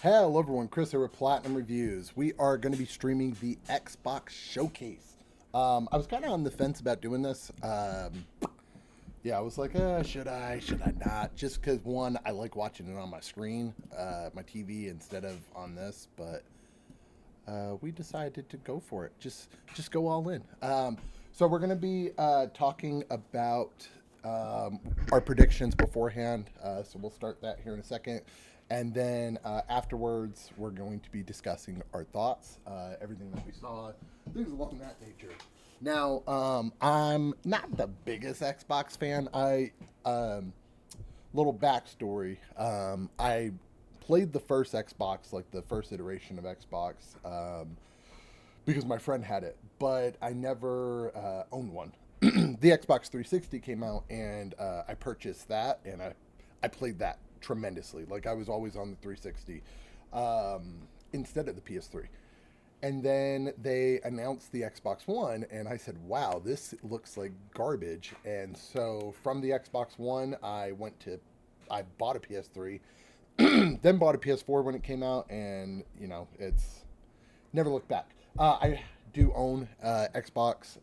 Hello everyone, Chris here with Platinum Reviews. We are going to be streaming the Xbox Showcase. I was kind of on the fence about doing this. Yeah, I was like, should I not? Just because one, I like watching it on my screen, my TV, instead of on this. But we decided to go for it. Just go all in. So we're going to be talking about our predictions beforehand. So we'll start that here in a second. And then afterwards, we're going to be discussing our thoughts, everything that we saw, things along that nature. Now, I'm not the biggest Xbox fan. Little backstory. I played the first Xbox, like the first iteration of Xbox, because my friend had it, but I never owned one. The Xbox 360 came out, and I purchased that, and I played that tremendously. Like I was always on the 360 instead of the PS3. And then they announced the Xbox One, and I said, "Wow, this looks like garbage." And so from the Xbox One, I bought a PS3, then bought a PS4 when it came out, and it's never looked back. I do own Xbox.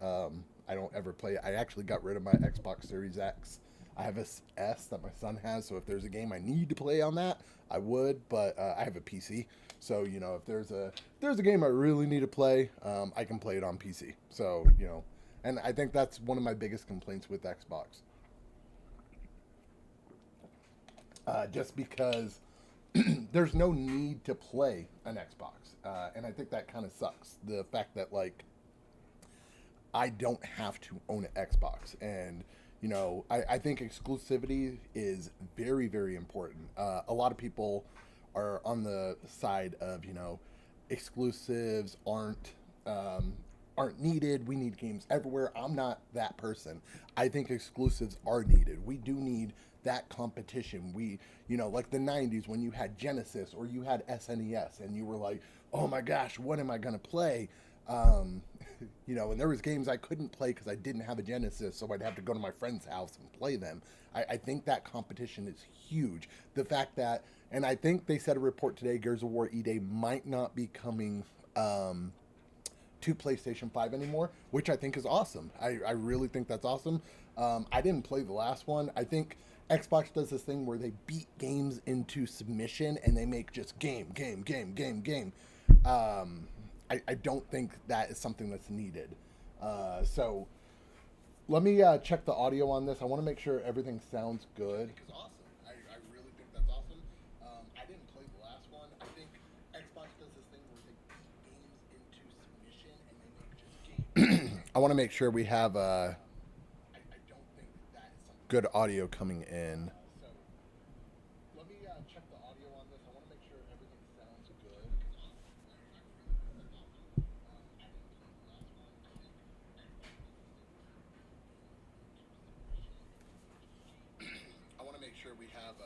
I don't ever play it. I actually got rid of my Xbox Series X. I have a S that my son has, so if there's a game I need to play on that, I would. But I have a PC, so if there's a game I really need to play, I can play it on PC. So and I think that's one of my biggest complaints with Xbox, just because there's no need to play an Xbox, and I think that kind of sucks. The fact that I don't have to own an Xbox. And, I think exclusivity is very, very important. A lot of people are on the side of, exclusives aren't needed. We need games everywhere. I'm not that person. I think exclusives are needed. We do need that competition. Like the 90s when you had Genesis or you had SNES and you were like, oh my gosh, what am I going to play? Um, and there was games I couldn't play because I didn't have a Genesis, so I'd have to go to my friend's house and play them. I think that competition is huge. The fact that, and I think they said a report today, Gears of War E-Day might not be coming to PlayStation 5 anymore, which I think is awesome. I really think that's awesome. I didn't play the last one. I think Xbox does this thing where they beat games into submission and they make just game. I don't think that is something that's needed. So let me check the audio on this. I want to make sure everything sounds good. It's awesome. I really think that's awesome. I didn't play the last one. I think Xbox does this thing where they beat games into submission and they make just games. I want to make sure we have I don't think that is something good audio coming in. So let me check the audio on this. I want to make sure everything sounds good. I want to make sure we have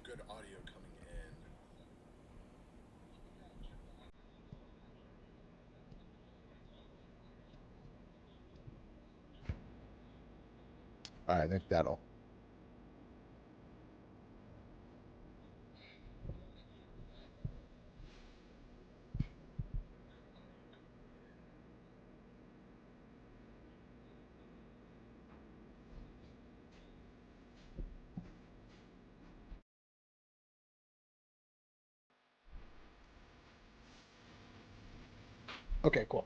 good audio coming in. All right, I think that'll. Okay, cool.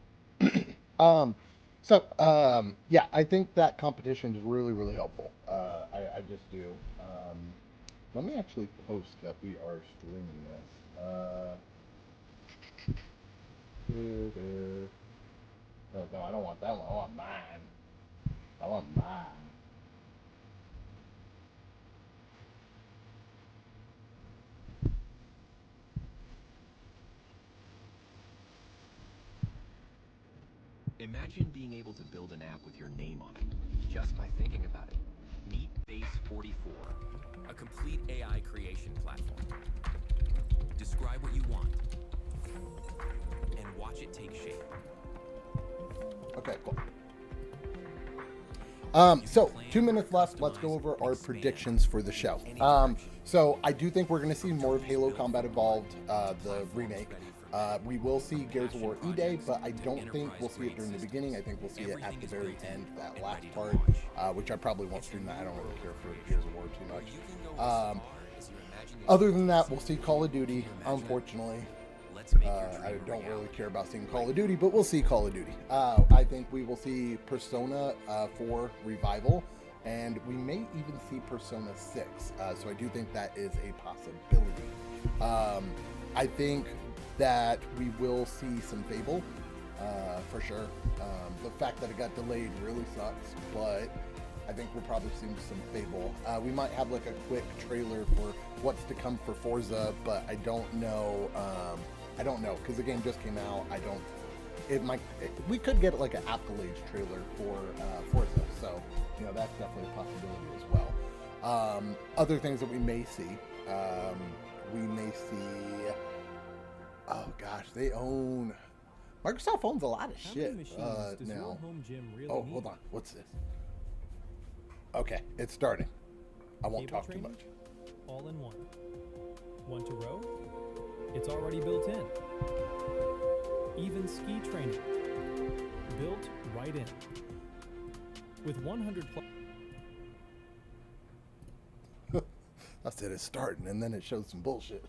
Um, yeah, I think that competition is really, really helpful. I just do. Let me actually post that we are streaming this. No, no, I don't want that one. I want mine. I want mine. Imagine being able to build an app with your name on it, just by thinking about it. Meet Base 44, a complete AI creation platform. Describe what you want, and watch it take shape. Okay, cool. So 2 minutes left. Let's go over our predictions for the show. So I do think we're going to see more of Halo Combat Evolved, the remake. We will see Gears of War E-Day, but I don't think we'll see it during the beginning. I think we'll see it at the very end, that last part, which I probably won't stream that. I don't really care for Gears of War too much. Other than that, we'll see Call of Duty, unfortunately. I don't really care about seeing Call of Duty, but we'll see Call of Duty. I think we will see Persona 4 Revival, and we may even see Persona 6. So I do think that is a possibility. I think that we will see some Fable, for sure. The fact that it got delayed really sucks, but I think we'll probably see some Fable. We might have like a quick trailer for what's to come for Forza, but I don't know. I don't know because the game just came out. We could get like an accolades trailer for Forza, so that's definitely a possibility as well. Other things that we may see, oh gosh, Microsoft owns a lot of shit now. Oh, hold on, what's this? Okay, it's starting. I won't talk too much. All in one. Want to row? It's already built in. Even ski training. Built right in. With 100 plus. I said it's starting, and then it shows some bullshit.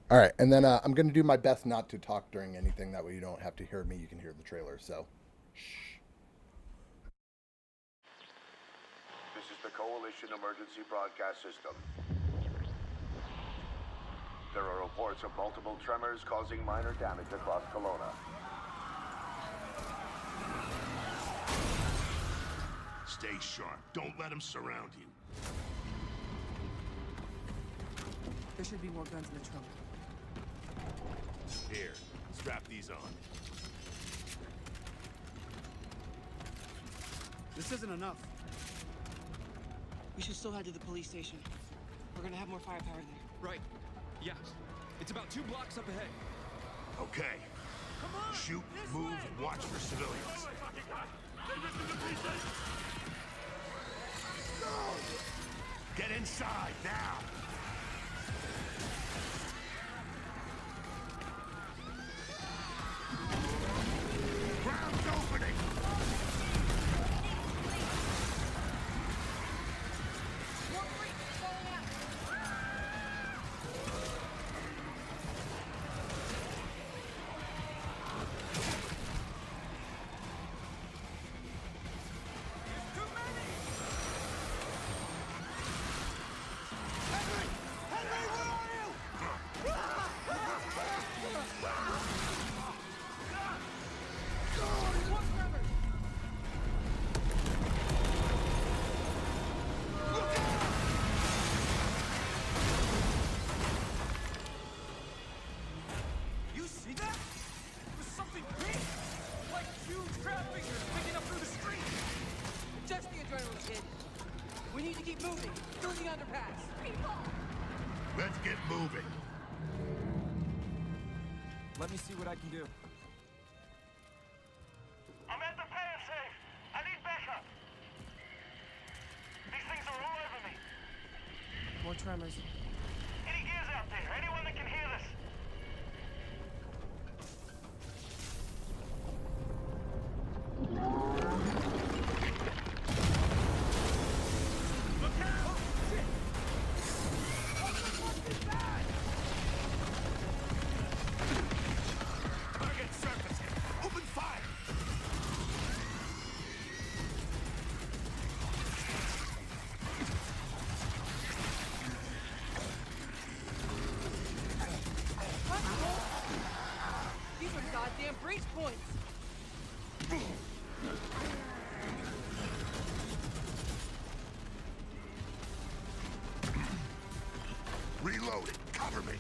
All right, and then I'm going to do my best not to talk during anything. That way you don't have to hear me. You can hear the trailer, so shh. This is the Coalition Emergency Broadcast System. There are reports of multiple tremors causing minor damage across Kelowna. Stay sharp. Don't let them surround you. There should be more guns in the trunk. Here, strap these on. This isn't enough. We should still head to the police station. We're gonna have more firepower there. Right. Yeah. It's about 2 blocks up ahead. Okay. Shoot, move, watch for civilians. Get inside, now! Ground's opening! You see that? It was something big! Like huge crab fingers picking up through the street! Just the adrenaline, kid. We need to keep moving through the underpass. Let's get moving. Let me see what I can do. I'm at the pan safe. I need backup. These things are all over me. More tremors. Any gears out there? Anyone that can hear this? Look out! Oh, shit! What the fuck is that? Target surfacing. Open fire! These are goddamn breach points. Reloading. Cover me.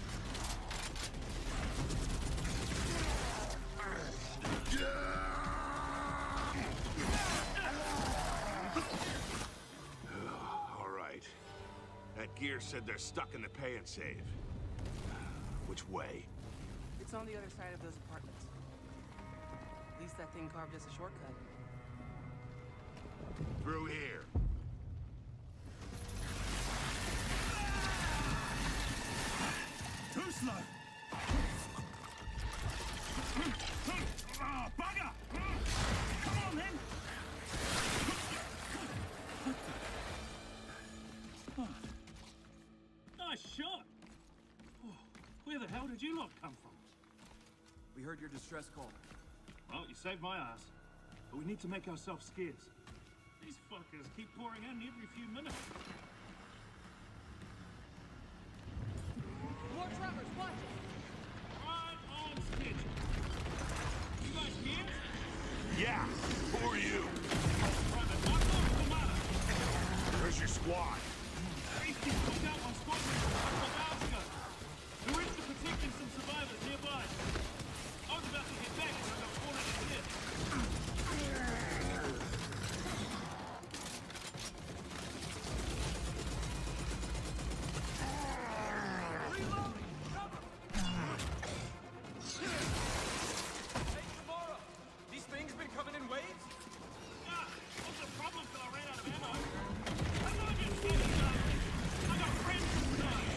All right. That gear said they're stuck in the pay and save. Which way? It's on the other side of those apartments. At least that thing carved us a shortcut. Through here. Too slow. Oh, bugger! Come on, then. Nice shot. Where the hell did you lot come from? We heard your distress call. Well, you saved my ass. But we need to make ourselves scarce. These fuckers keep pouring in every few minutes. More trappers, watch! Right on schedule. You guys here? Yeah. Who are you? Private Marco Commander. Where's your squad? Hasty pulled out one squadron a couple of hours ago. We were into protecting some survivors nearby. I was about to get back when I got cornered in here. Hey, Tomorrow! These things been coming in waves? Ah, what's the problem till I ran out of ammo? I'm not just standing down. I got friends inside.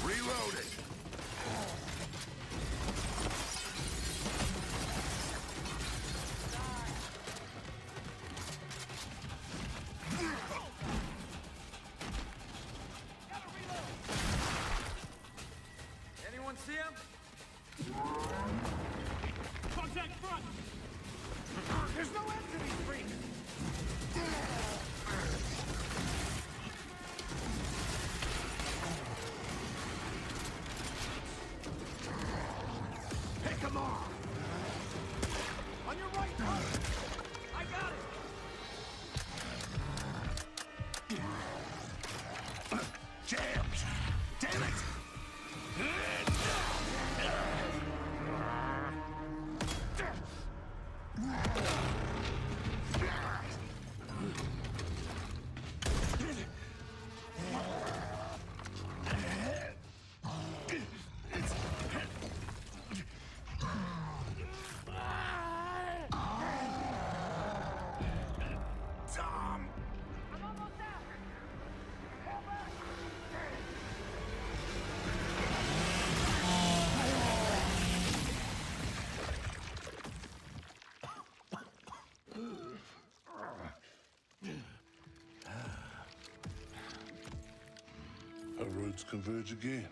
Reloading. Anyone see him? Contact front! There's no end to these freaks! Pick 'em off. On your right, Mark! I got it! Jammed. Damn it. Tom. I'm almost out. Fall back. Our roads converge again.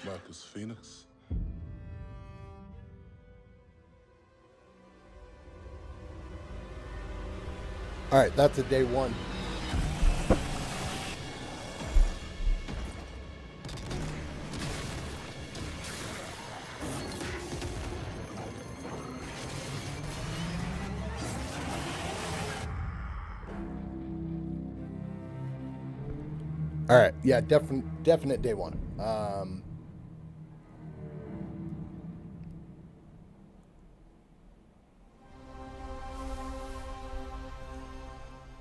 Marcus Phoenix. All right, that's a day one. All right, yeah, definite day one.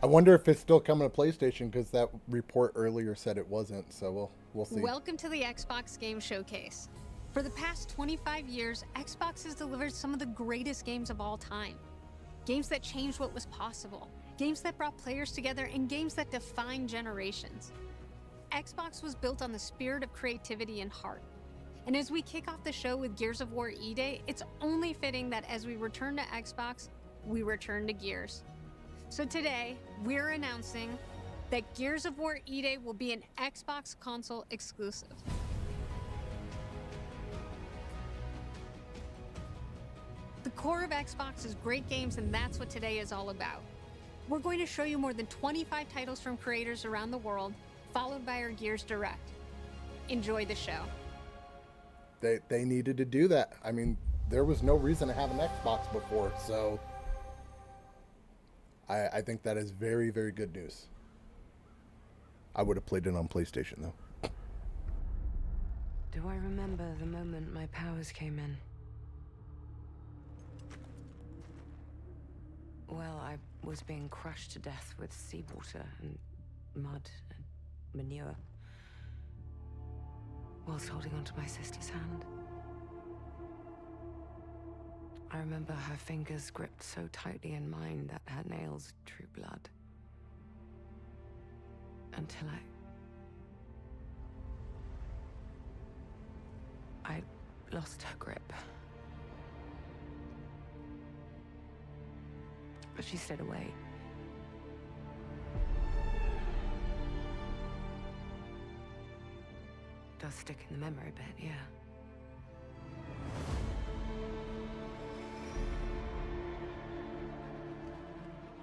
I wonder if it's still coming to PlayStation because that report earlier said it wasn't. So we'll see. Welcome to the Xbox Game Showcase. For the past 25 years, Xbox has delivered some of the greatest games of all time. Games that changed what was possible, games that brought players together, and games that defined generations. Xbox was built on the spirit of creativity and heart. And as we kick off the show with Gears of War E-Day, it's only fitting that as we return to Xbox, we return to Gears. So today, we're announcing that Gears of War E-Day will be an Xbox console exclusive. core of Xbox is great games, and that's what today is all about. We're going to show you more than 25 titles from creators around the world, followed by our Gears Direct. Enjoy the show. They needed to do that. I mean, there was no reason to have an Xbox before, so I think that is very, very good news. I would have played it on PlayStation, though. Do I remember the moment my powers came in? Well, I was being crushed to death with seawater and mud and manure, whilst holding onto my sister's hand. I remember her fingers gripped so tightly in mine that her nails drew blood. Until I lost her grip. But she stayed away. Does stick in the memory a bit, yeah.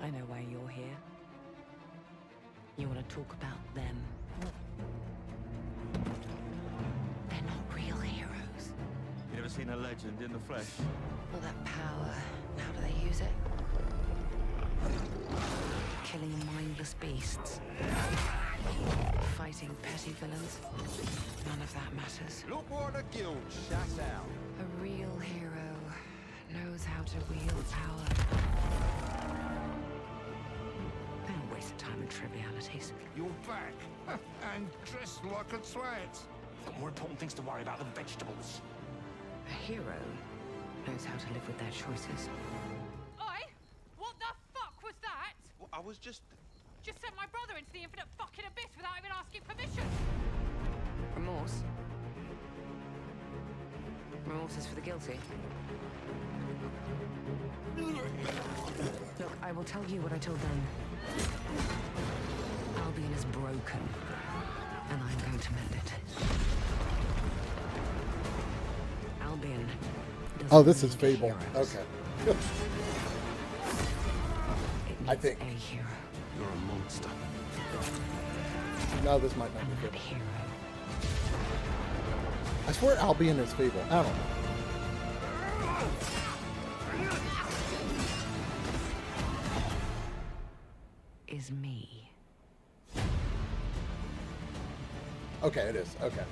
I know why you're here. You want to talk about them. They're not real heroes. You ever seen a legend in the flesh? All that power, how do they use it? Killing mindless beasts. Fighting petty villains. None of that matters. Look what the guild shut out. A real hero knows how to wield power. They don't waste time on trivialities. You're back. And dressed like a twat. Got more important things to worry about than vegetables. A hero knows how to live with their choices. Oi! What the fuck was that? Well, I was just... Just sent my brother into the infinite fucking abyss without even asking permission. Remorse? Remorse is for the guilty. Look, I will tell you what I told them. Albion is broken, and I'm going to mend it. Albion doesn't Oh, this is need Fable. heroes. Okay. It I needs think. a hero. You're a monster. No, this might not And be that Fable. hero I swear Albion is Fable. I don't know. is me. Okay, it is. Okay.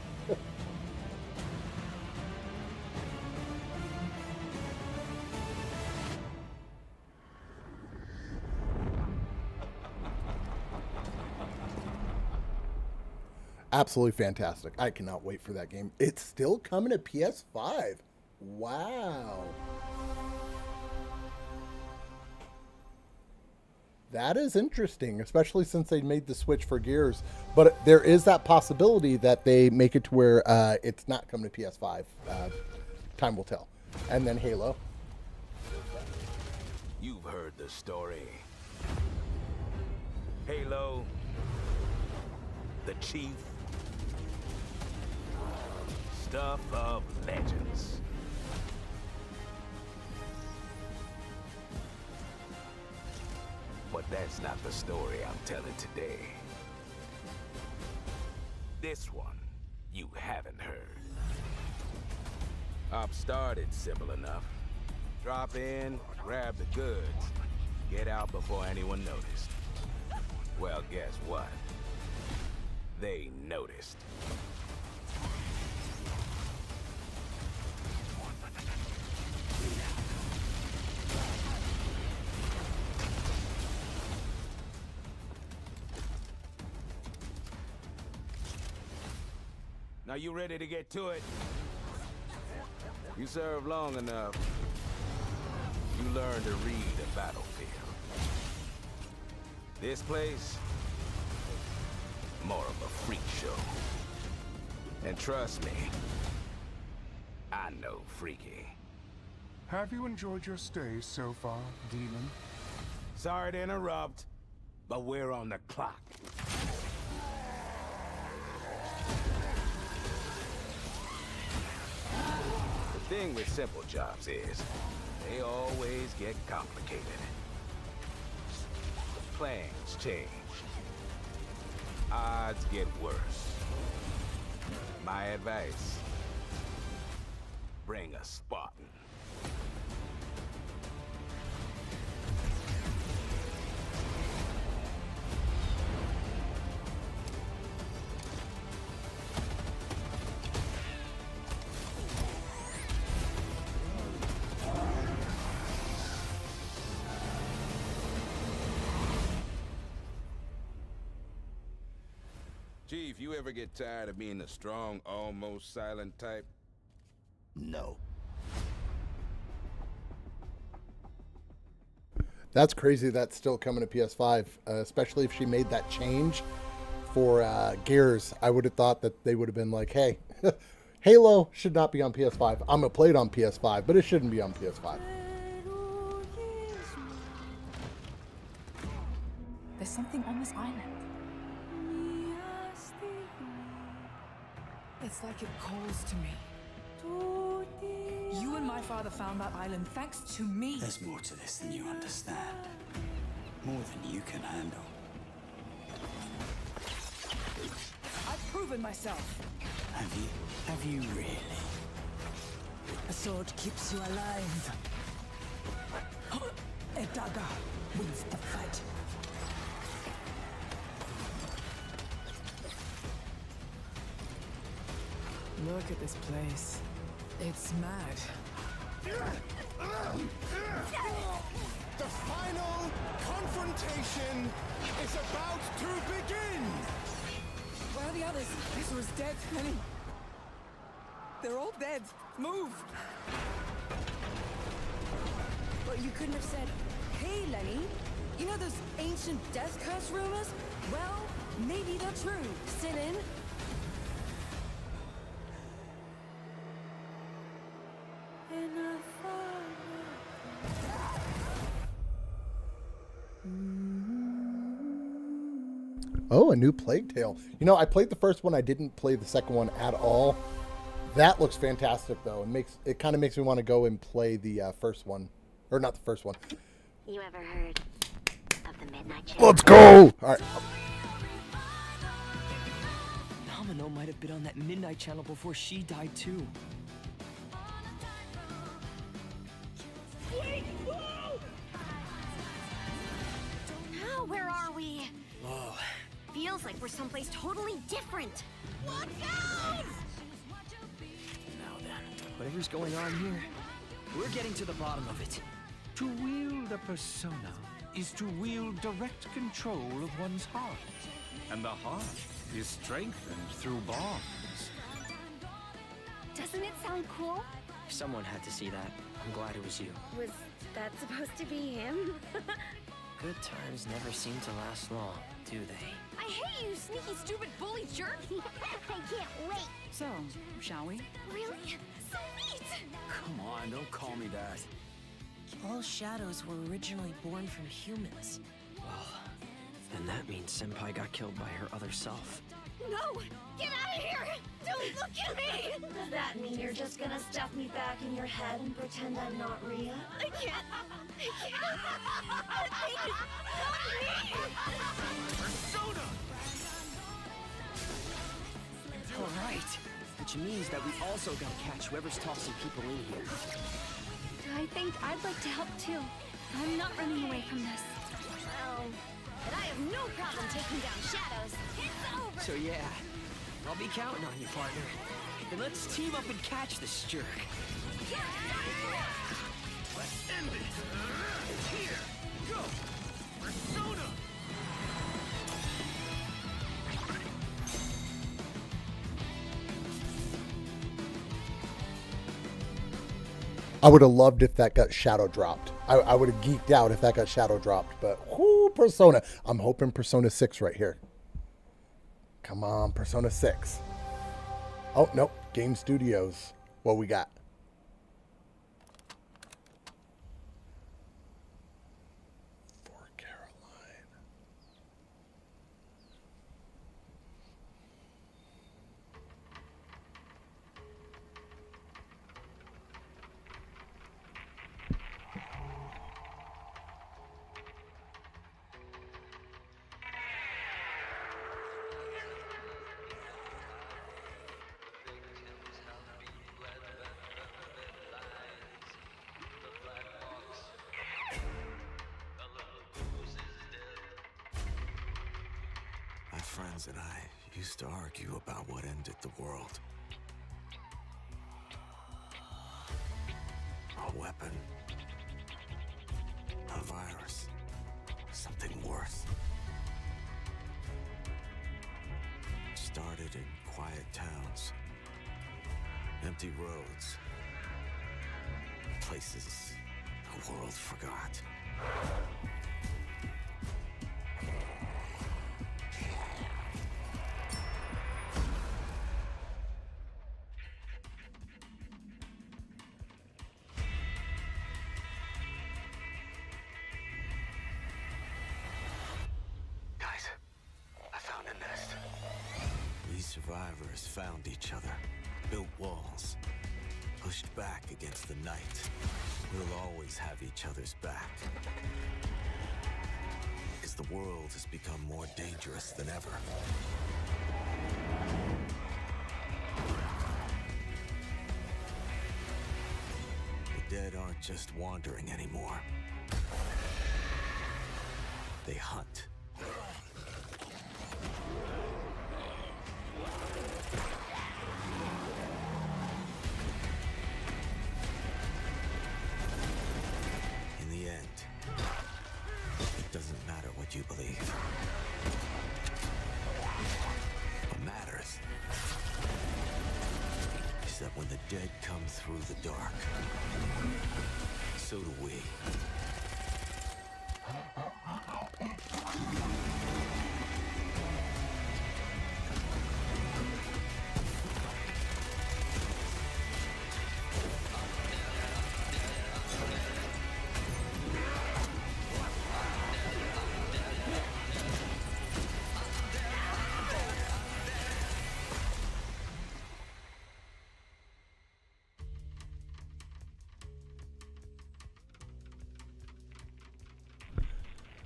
Absolutely fantastic. I cannot wait for that game. It's still coming to PS5. Wow. That is interesting, especially since they made the switch for Gears. But there is that possibility that they make it to where it's not coming to PS5. Time will tell. And then Halo. You've heard the story. Halo, the Chief, stuff of legends. But that's not the story I'm telling today. This one, you haven't heard. Op started simple enough. Drop in, grab the goods, get out before anyone noticed. Well, guess what? They noticed. Now you ready to get to it? You serve long enough, you learn to read a battlefield. This place, more of a freak show. And trust me, I know freaky. Have you enjoyed your stay so far, Demon? Sorry to interrupt, but we're on the clock. The thing with simple jobs is, they always get complicated. Plans change. Odds get worse. My advice, bring a Spartan. Chief, you ever get tired of being the strong, almost silent type? No. That's crazy that's still coming to PS5, especially if she made that change for Gears. I would have thought that they would have been like, hey, Halo should not be on PS5. I'm going to play it on PS5, but it shouldn't be on PS5. There's something on this island. It's like it calls to me. You and my father found that island thanks to me. There's more to this than you understand. More than you can handle. I've proven myself. Have you? Have you really? A sword keeps you alive. A dagger wins the fight. Look at this place. It's mad. The final confrontation is about to begin! Where are the others? This was dead, Lenny. They're all dead. Move! But you couldn't have said, hey, Lenny, you know those ancient death curse rumors? Well, maybe they're true. Sit in. Oh, a new Plague Tale. You know, I played the first one. I didn't play the second one at all. That looks fantastic, though. It kind of makes me want to go and play the first one. Or not the first one. You ever heard of the Midnight Channel? Let's go! All right. Domino might have been on that Midnight Channel before she died, too. Now, where are we? Whoa. Feels like we're someplace totally different. Watch out! Now then, whatever's going on here, we're getting to the bottom of it. To wield a persona is to wield direct control of one's heart. And the heart is strengthened through bonds. Doesn't it sound cool? Someone had to see that. I'm glad it was you. Was that supposed to be him? Good times never seem to last long, do they? I hate you, sneaky, stupid bully jerk! I can't wait! So, shall we? Really? So neat! Come on, don't call me that. All shadows were originally born from humans. Well, then that means Senpai got killed by her other self. No! Get out of here! Don't look at me! Does that mean you're just gonna stuff me back in your head and pretend I'm not Rhea? I can't! I can't! That thing is not me! Persona! All right. Which means that we also gotta catch whoever's tossing people in here. I think I'd like to help too. I'm not running away from this. Well, but I have no problem taking down shadows. It's over! So yeah, I'll be counting on you, partner. Then let's team up and catch this jerk. Let's end it! Here! Go! Persona! I would have loved if that got shadow dropped. I would have geeked out if that got shadow dropped. But, whoo, Persona. I'm hoping Persona 6 right here. Come on, Persona 6. Oh, nope. Game Studios. What we got? For Caroline. friends and I used to argue about what ended the world. A weapon. A virus. Something worse. It started in quiet towns. Empty roads. Places the world forgot. Guys, I found a nest. These survivors found each other, built walls, pushed back against the night. We'll always have each other's back. Because the world has become more dangerous than ever. The dead aren't just wandering anymore. They hunt. In the end, it doesn't matter what you believe. What matters is that when the dead come through the dark, so do we.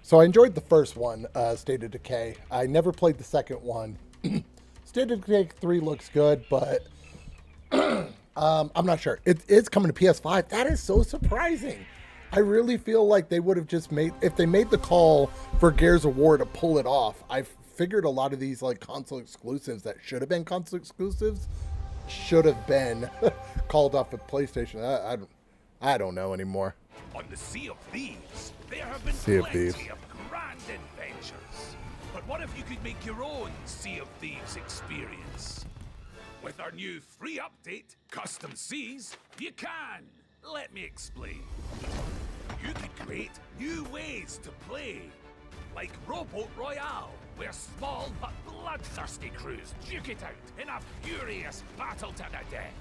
So I enjoyed the first one, State of Decay. I never played the second one. State of Decay 3 looks good, but I'm not sure. It's coming to PS5. That is so surprising. I really feel like they would have just made, if they made the call for Gears of War to pull it off, I figured a lot of these like console exclusives that should have been console exclusives should have been called off at PlayStation. I don't know anymore. On the Sea of Thieves, there have been Sea of plenty Thieves. of grand adventures. But what if you could make your own Sea of Thieves experience? With our new free update, Custom Seas, you can. Let me explain. You can create new ways to play. Like Rowboat Royale, where small but bloodthirsty crews duke it out in a furious battle to the death.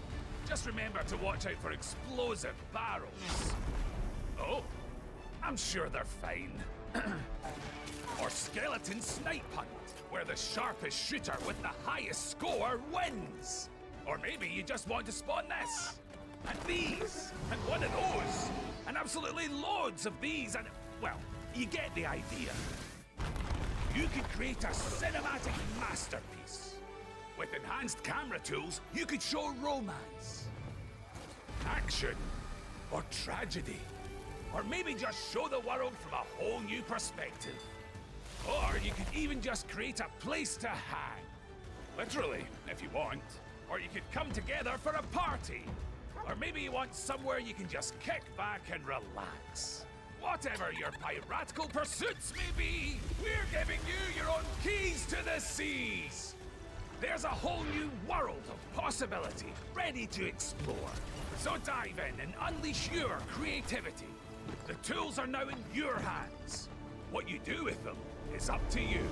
Just remember to watch out for explosive barrels. Oh, I'm sure they're fine. Or Skeleton Snipe Hunt, where the sharpest shooter with the highest score wins. Or maybe you just want to spawn this, and these, and one of those, and absolutely loads of these, and, well, you get the idea. You can create a cinematic masterpiece. With enhanced camera tools, you could show romance, action, or tragedy. Or maybe just show the world from a whole new perspective. Or you could even just create a place to hang. Literally, if you want. Or you could come together for a party. Or maybe you want somewhere you can just kick back and relax. Whatever your piratical pursuits may be, we're giving you your own keys to the seas. There's a whole new world of possibility ready to explore. So dive in and unleash your creativity. The tools are now in your hands. What you do with them is up to you.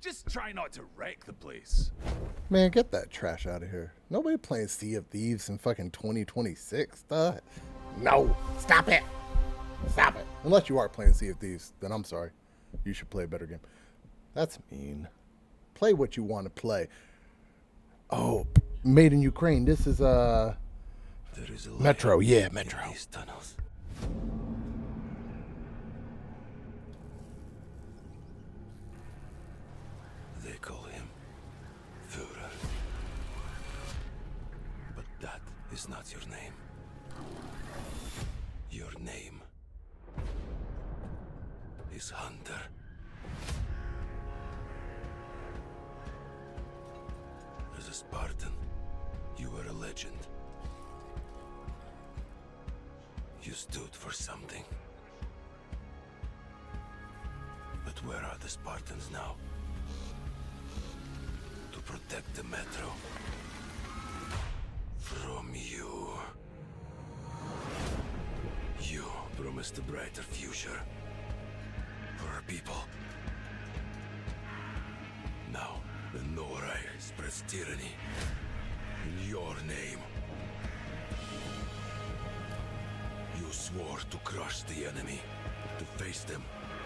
Just try not to wreck the place. Man, get that trash out of here. Nobody playing Sea of Thieves in fucking 2026. No, stop it. Stop it. Unless you are playing Sea of Thieves, then I'm sorry. You should play a better game. That's mean. Play what you want to play. Oh, made in Ukraine. This is Metro. Yeah, Metro. These tunnels. They call him Führer. But that is not your name. Your name is Hunter. Spartan. You were a legend. You stood for something. But where are the Spartans now? To protect the Metro. From you. You promised a brighter future. For our people. Now, the Norai spreads tyranny. In your name. You swore to crush the enemy. To face them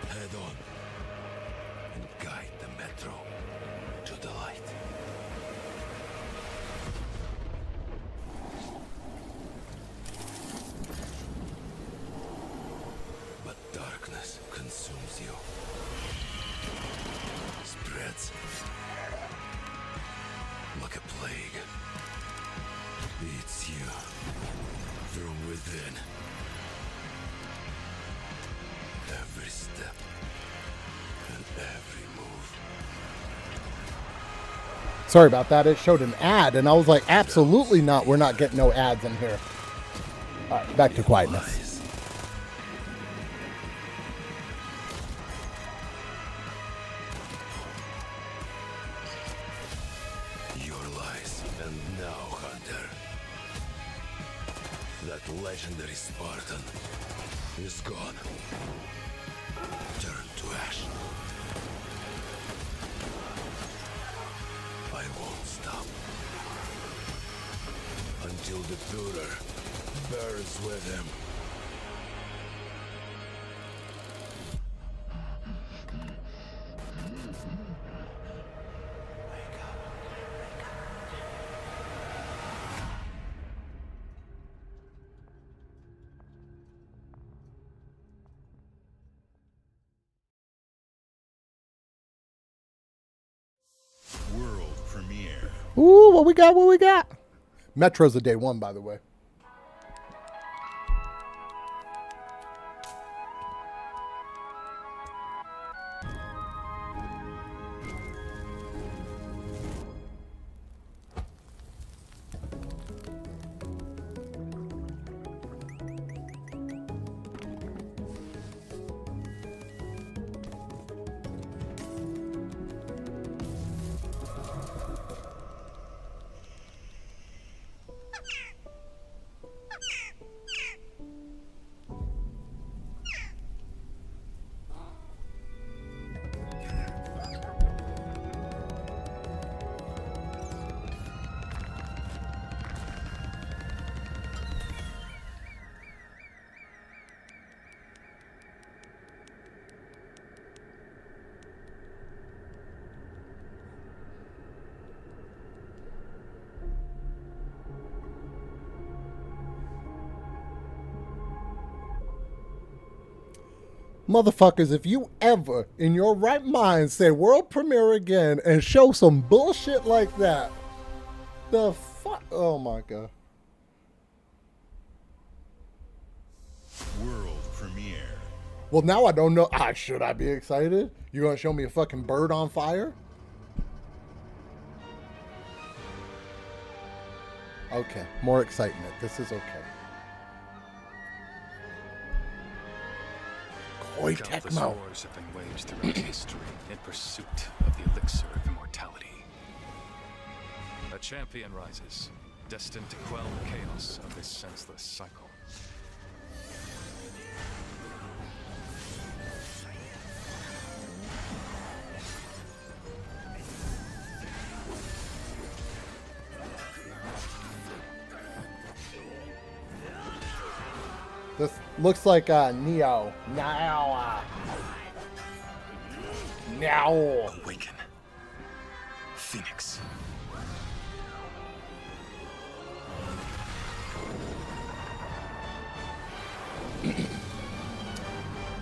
head on. And guide the Metro to the light. But darkness consumes you. Spreads like a plague. Eats you from within. Every step and every move. Sorry about that. It showed an ad, and I was like, absolutely not. We're not getting no ads in here. All right, back to quietness. Your lies. And now, Hunter. That legendary Spartan is gone. Turn to ash. I won't stop. Until the Führer burns with him. World premiere. Ooh, what we got? What we got? Metro's a day one, by the way. Motherfuckers, if you ever in your right mind say world premiere again and show some bullshit like that, the fuck? Oh my god. World premiere. Well, now I don't know. Should I be excited? You're gonna show me a fucking bird on fire? Okay, more excitement. This is okay. Koei Countless Tecmo. wars have been waged throughout history in pursuit of the elixir of immortality. A champion rises, destined to quell the chaos of this senseless cycle. This looks like Neo. Now. Awaken. Phoenix.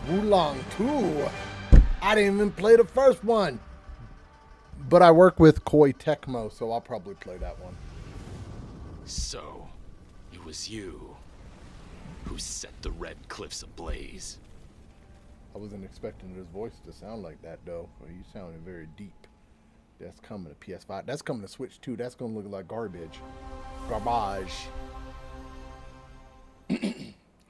Wulong 2. I didn't even play the first one. But I work with Koei Tecmo, so I'll probably play that one. So, it was you who set the Red Cliffs ablaze. I wasn't expecting his voice to sound like that, though. Well, you sounded very deep. That's coming to PS5. That's coming to Switch too. That's gonna look like garbage. Garbage.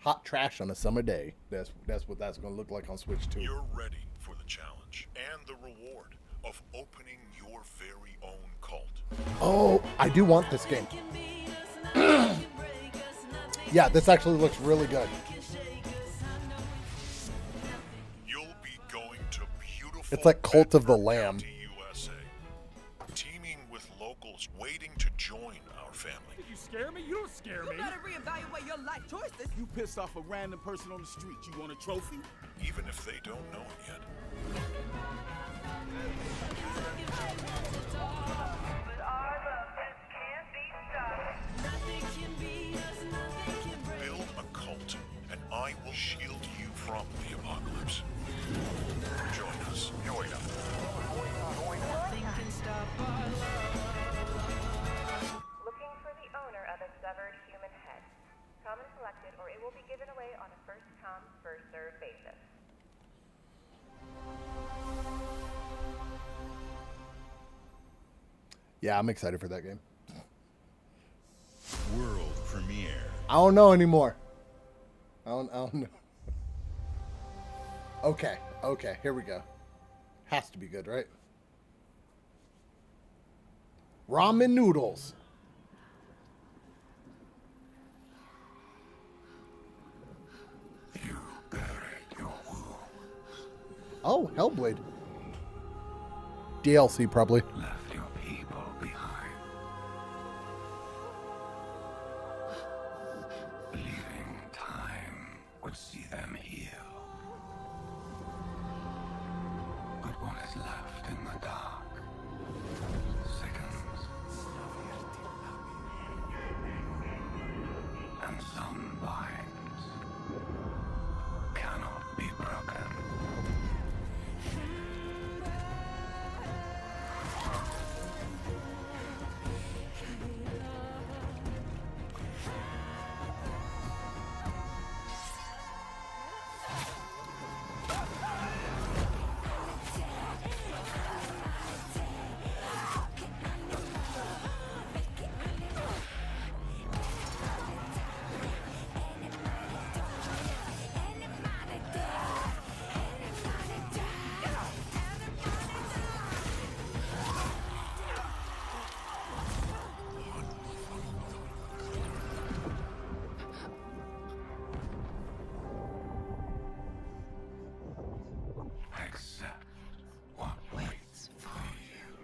Hot trash on a summer day. That's what that's gonna look like on Switch too. You're ready for the challenge and the reward of opening your very own cult. Oh, I do want this game. Yeah, this actually looks really good. You'll be going to beautiful. It's like Cult of the Lamb. USA, teaming with locals waiting to join our family. You scare me? You don't scare me. You better reevaluate your life choices. You pissed off a random person on the street. You want a trophy? Even if they don't know it yet. Build a cult, and I will shield you from the apocalypse. Join us. Join us. Looking for the owner of a severed human head. Come and collect it, or it will be given away on a first-come, first-served basis. Yeah, I'm excited for that game. World premiere. I don't know anymore. I don't know. Okay, here we go. Has to be good, right? Ramen noodles. Oh, Hellblade. DLC probably. Left your people behind. Believing time would see them heal. But what is left in the dark sickens. And some binds cannot be broken. Accept what waits for you.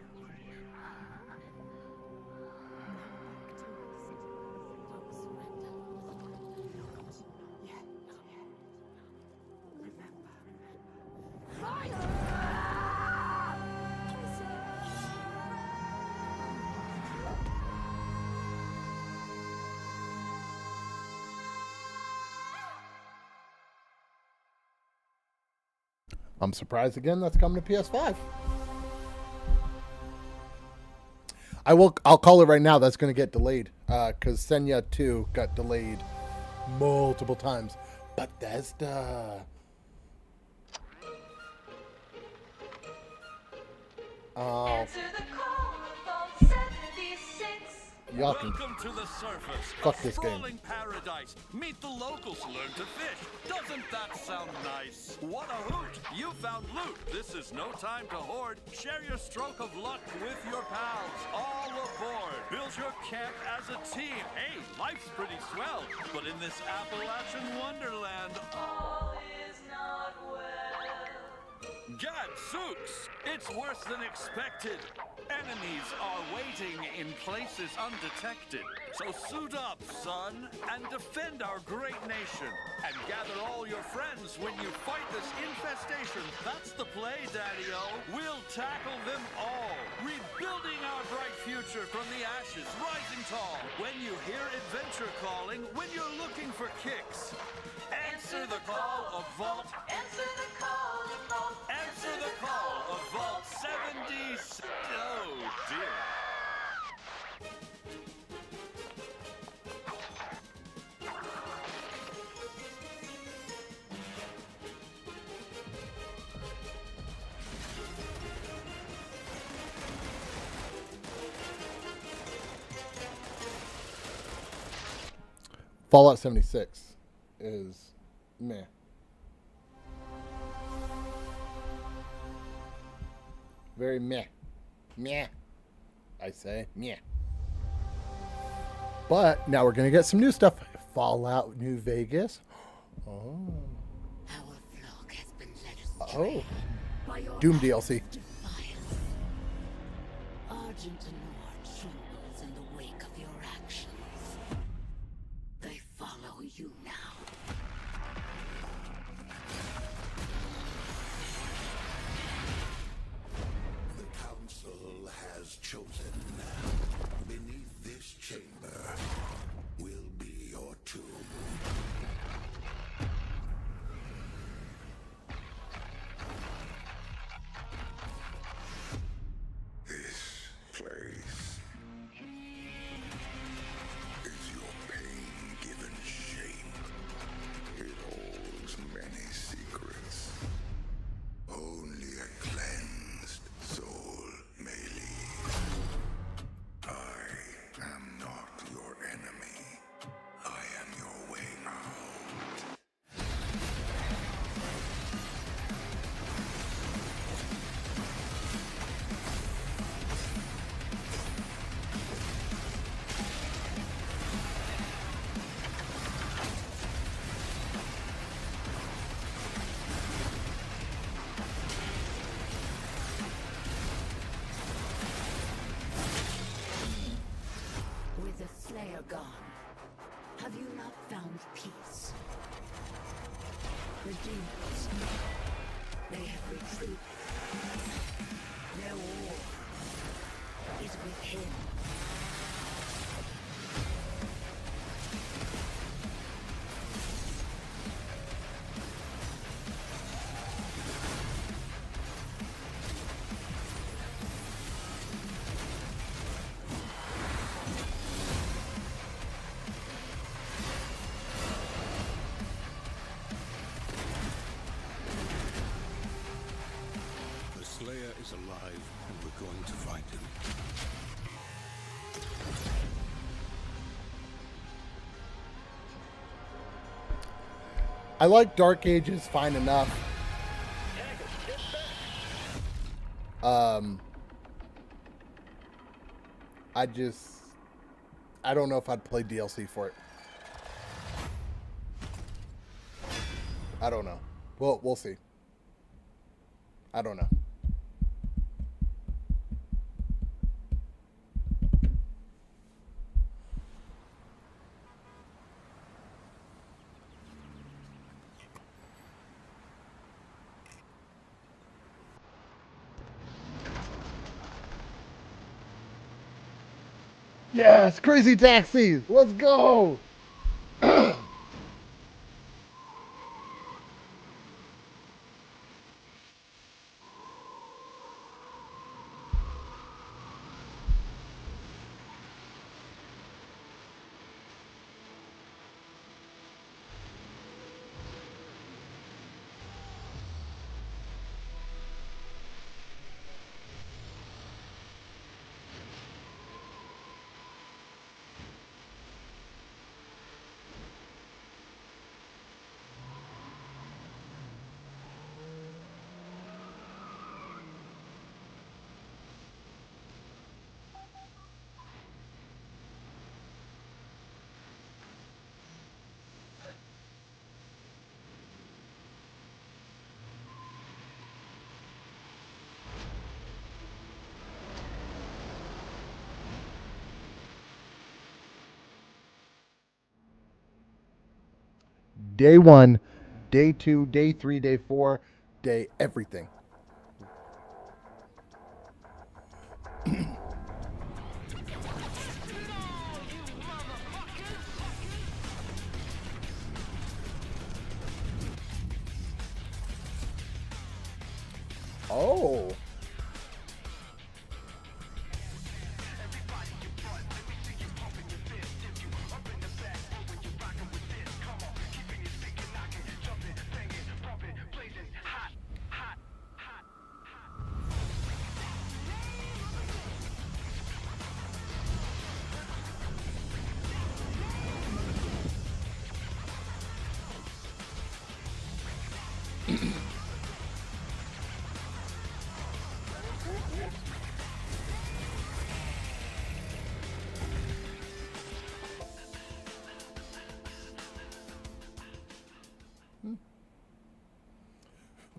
I'm surprised again that's coming to PS5. I'll call it right now. That's going to get delayed because Senya 2 got delayed multiple times. Bethesda. Oh. Y'all can Welcome to the surface. fuck a this game. sprawling paradise. Meet the locals, learn to fish. Doesn't that sound nice? What a hoot! You found loot. This is no time to hoard. Share your stroke of luck with your pals. All aboard. Build your camp as a team. Hey, life's pretty swell. But in this Appalachian wonderland, all is not well. Gadzooks! It's worse than expected. Enemies are waiting in places undetected. So suit up, son, and defend our great nation. And gather all your friends when you fight this infestation. That's the play, Daddy-O. We'll tackle them all. Rebuilding our bright future from the ashes, rising tall. When you hear adventure calling, when you're looking for kicks. Answer the call of Vault. Answer the call of Vault. Answer the call of Vault 70. Oh, dear. Fallout 76 is meh. Very meh. Meh. I say meh. But now we're going to get some new stuff. Fallout New Vegas. Oh. Oh. Doom DLC. Argent Anor trembles in the wake of your actions. They follow you now. The Council has chosen. Beneath this chamber will be your tomb. This place is your pain-given shape. It holds many secrets. Only a cleansed soul may leave. I am not your enemy. I am your way out. With the Slayer gone, have you not found peace? The demons, they have retreated. Their war is with him. The Slayer is alive, and we're going to find him. I like Dark Ages fine enough. I don't know if I'd play DLC for it. I don't know. Well, we'll see. I don't know. Yes, Crazy Taxis. Let's go. Day 1, day 2, day 3, day 4, day everything. Oh.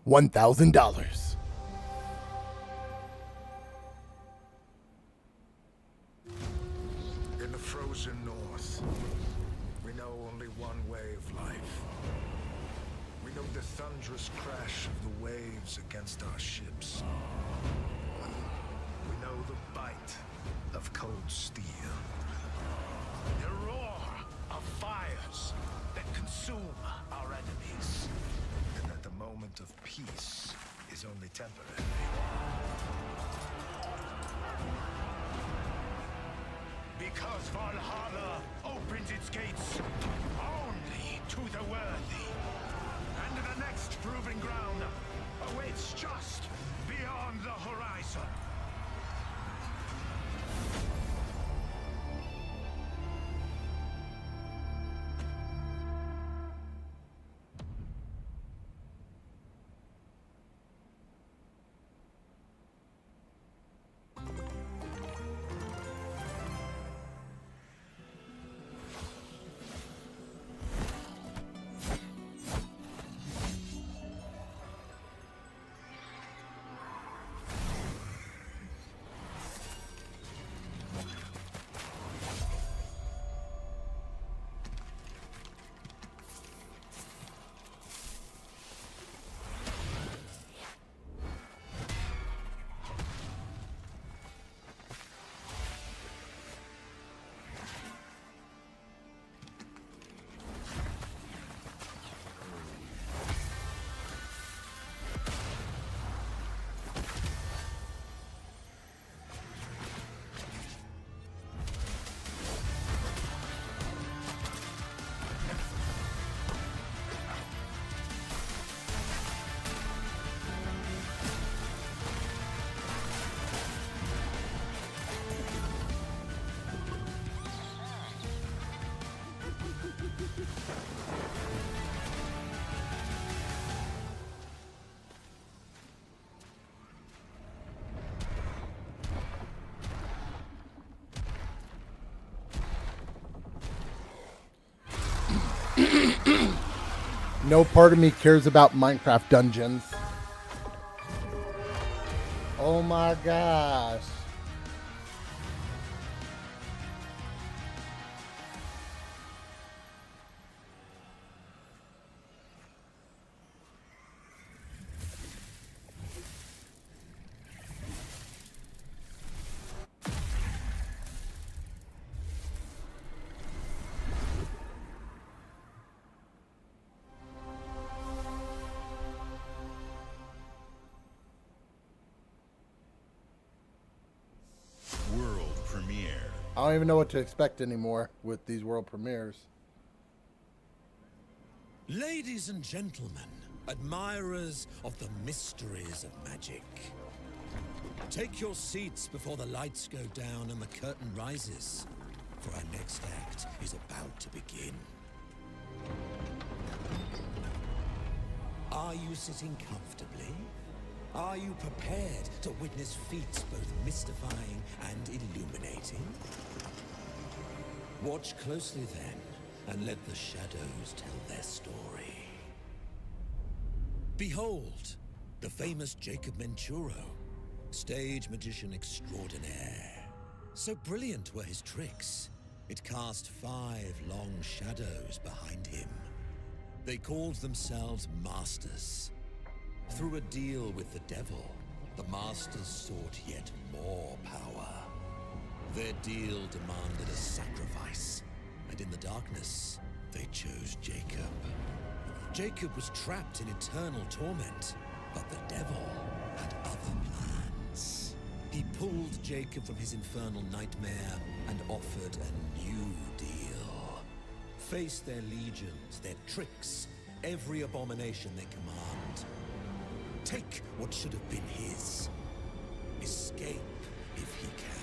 $1,000. In the frozen north, we know only one way of life. We know the thunderous crash of the waves against our ships. We know the bite of cold steel. The roar of fires that consume our enemies. And that the moment of peace is only temporary. Because Valhalla opens its gates only to the worthy. And the next proving ground awaits just beyond the horizon. No part of me cares about Minecraft dungeons. Oh my gosh. I don't even know what to expect anymore with these world premieres. Ladies and gentlemen, admirers of the mysteries of magic, take your seats before the lights go down and the curtain rises, for our next act is about to begin. Are you sitting comfortably? Are you prepared to witness feats both mystifying and illuminating? Watch closely then, and let the shadows tell their story. Behold, the famous Jacob Menturo, stage magician extraordinaire. So brilliant were his tricks, it cast 5 long shadows behind him. They called themselves Masters. Through a deal with the devil, the Masters sought yet more power. Their deal demanded a sacrifice, and in the darkness, they chose Jacob. Jacob was trapped in eternal torment, but the devil had other plans. He pulled Jacob from his infernal nightmare and offered a new deal. Face their legions, their tricks, every abomination they command. Take what should have been his. Escape if he can.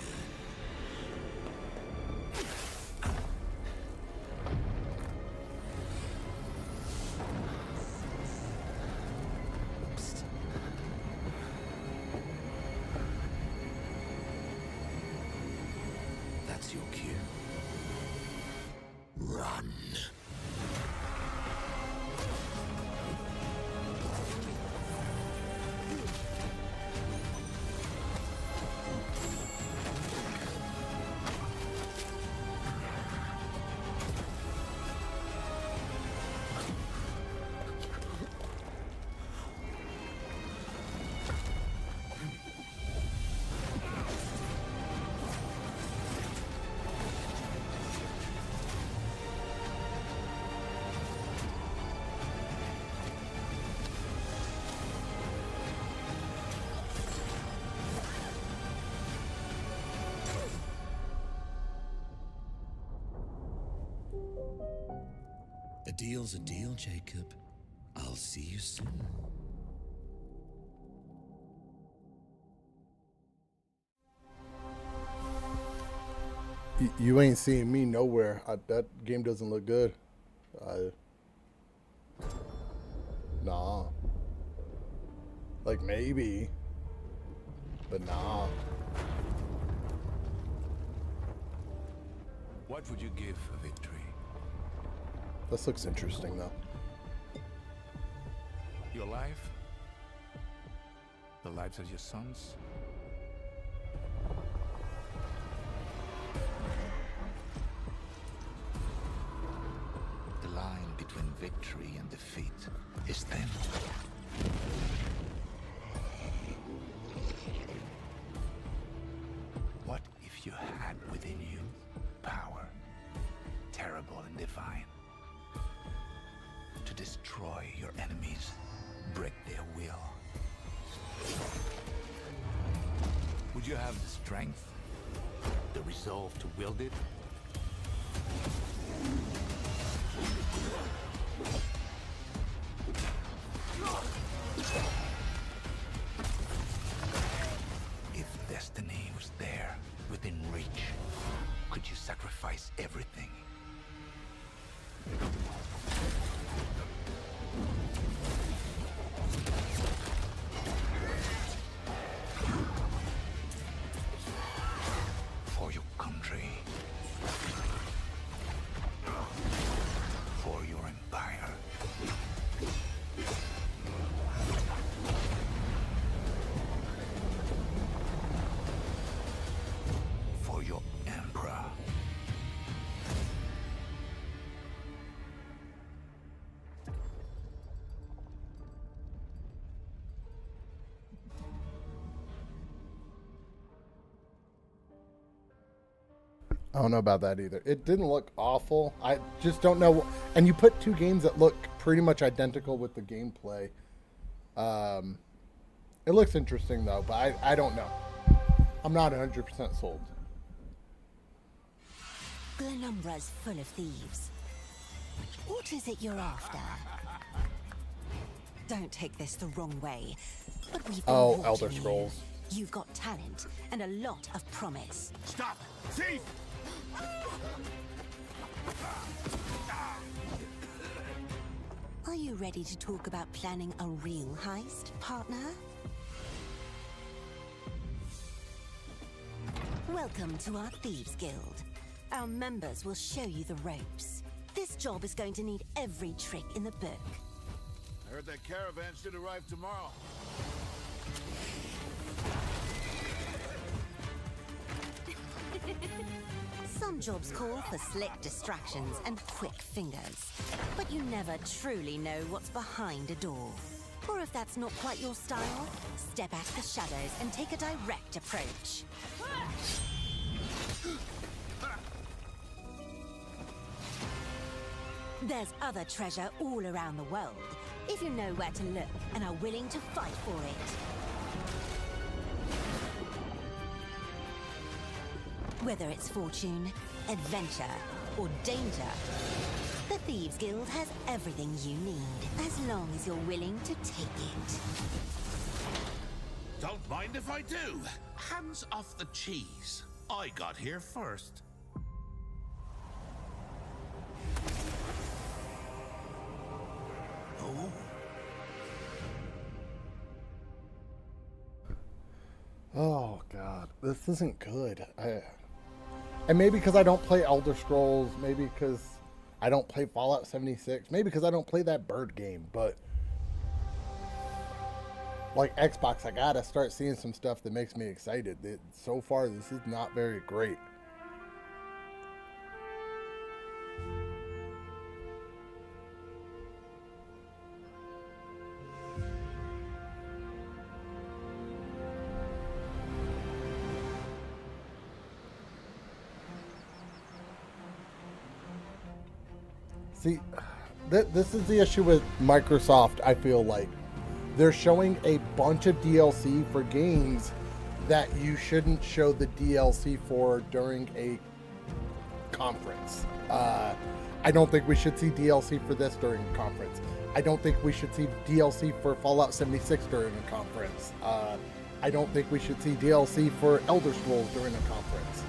run. A deal's a deal, Jacob. I'll see you soon. You ain't seeing me nowhere. That game doesn't look good. Nah. Like maybe, but nah. What would you give for victory? This looks interesting though. Your life? The lives of your sons? The line between victory and defeat is thin. What if you had within you power, terrible and divine, to destroy your enemies, break their will? Would you have the strength, the resolve to wield it? If destiny was there, within reach, could you sacrifice everything? For your country. For your empire. For your emperor. I don't know about that either. It didn't look awful. I just don't know. And you put two games that look pretty much identical with the gameplay. It looks interesting though, but I don't know. I'm not 100% sold. Glenumbra's full of thieves. What is it you're after? Don't take this the wrong way, but we've been watching Elder you. Scrolls. You've got talent and a lot of promise. Stop! Thief! Are you ready to talk about planning a real heist, partner? Welcome to our Thieves Guild. Our members will show you the ropes. This job is going to need every trick in the book. I heard that caravan should arrive tomorrow. Some jobs call for slick distractions and quick fingers, but you never truly know what's behind a door. Or if that's not quite your style, step out of the shadows and take a direct approach. There's other treasure all around the world, if you know where to look and are willing to fight for it. Whether it's fortune, adventure, or danger, the Thieves Guild has everything you need, as long as you're willing to take it. Don't mind if I do. Hands off the cheese. I got here first. Oh. Oh god, this isn't good. And maybe because I don't play Elder Scrolls, maybe because I don't play Fallout 76. Maybe because I don't play that bird game, but like Xbox, I gotta start seeing some stuff that makes me excited. So far, this is not very great. See, this is the issue with Microsoft, I feel like. They're showing a bunch of DLC for games that you shouldn't show the DLC for during a conference. I don't think we should see DLC for this during a conference. I don't think we should see DLC for Fallout 76 during a conference. I don't think we should see DLC for Elder Scrolls during a conference.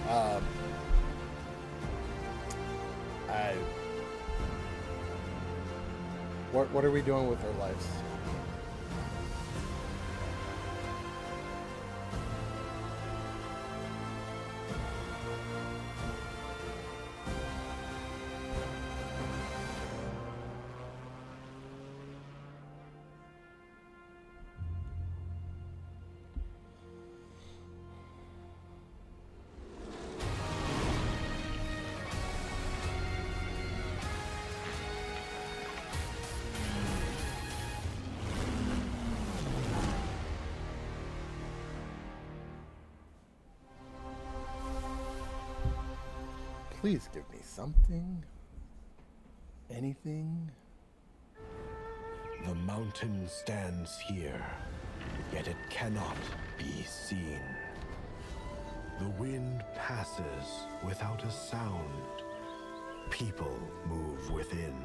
What are we doing with our lives? Please give me something. Anything. The mountain stands here, yet it cannot be seen. The wind passes without a sound. People move within.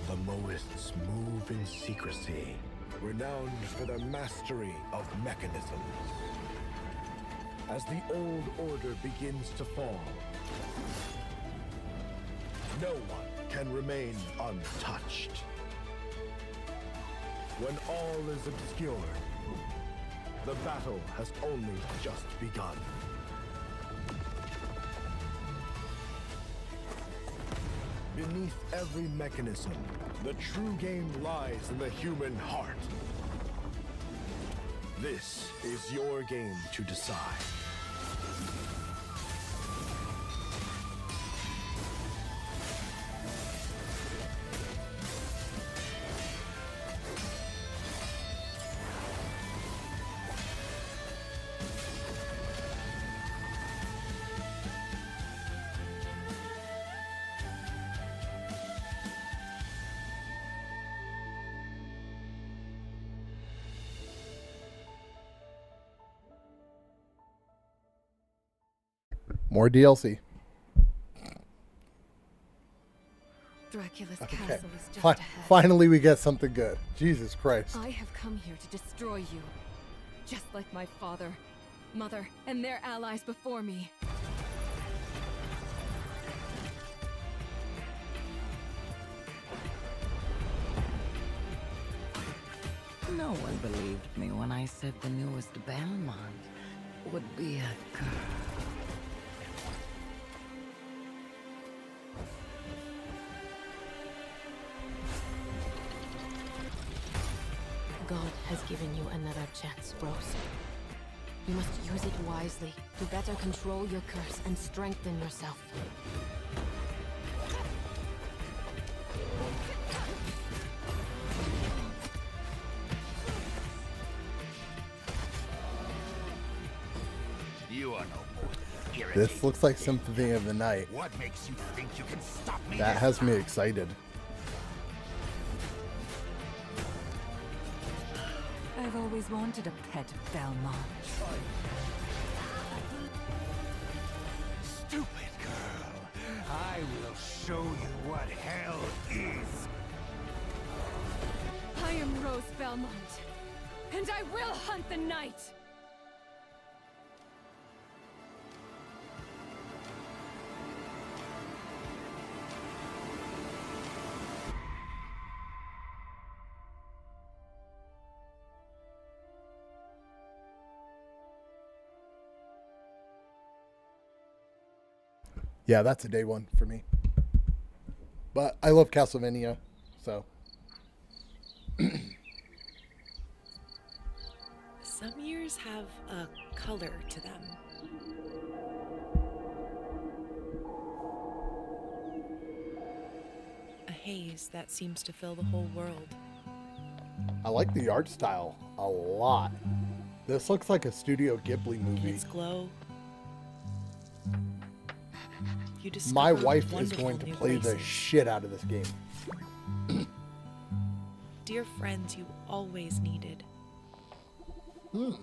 The Moists move in secrecy, renowned for their mastery of mechanisms. As the old order begins to fall, no one can remain untouched. When all is obscured, the battle has only just begun. Beneath every mechanism, the true game lies in the human heart. This is your game to decide. More DLC. Dracula's Okay. castle is just Fi- ahead. finally, we get something good. Jesus Christ. I have come here to destroy you, just like my father, mother, and their allies before me. No one believed me when I said the newest Belmont would be a girl. God has given you another chance, Rose. You must use it wisely to better control your curse and strengthen yourself. You are no more than irritating. This looks like Symphony of the Night. What makes you think you can stop me? That this has me time? excited. I've always wanted a pet Belmont. Stupid girl. I will show you what hell is. I am Rose Belmont, and I will hunt the night! Yeah, that's a day one for me. But I love Castlevania, so. Some years have a color to them. A haze that seems to fill the whole world. I like the art style a lot. This looks like a Studio Ghibli movie. Its glow. You My discover wife is wonderful going to new play the places. shit out of this game. Dear friends you always needed. And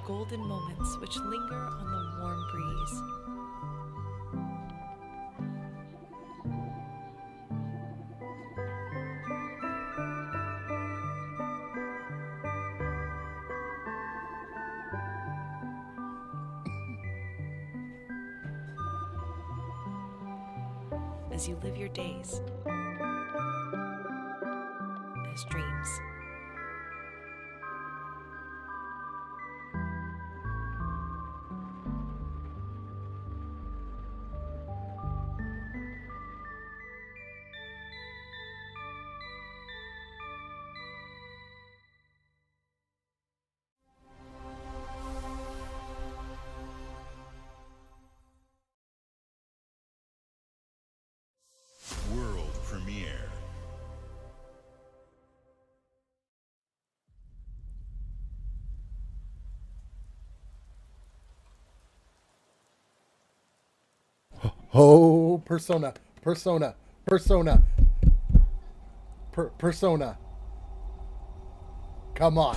golden moments which linger on the warm breeze. As you live your days as dreams. World premiere. Oh, Persona. Persona. Come on.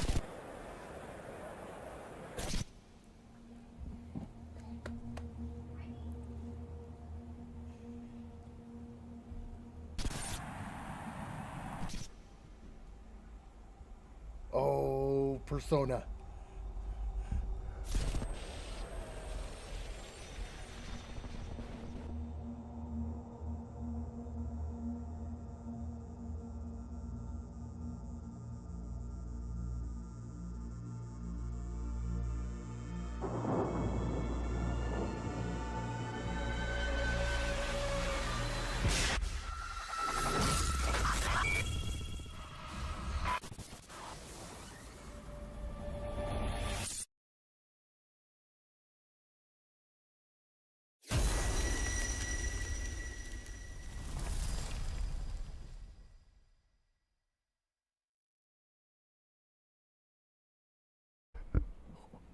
Oh, Persona.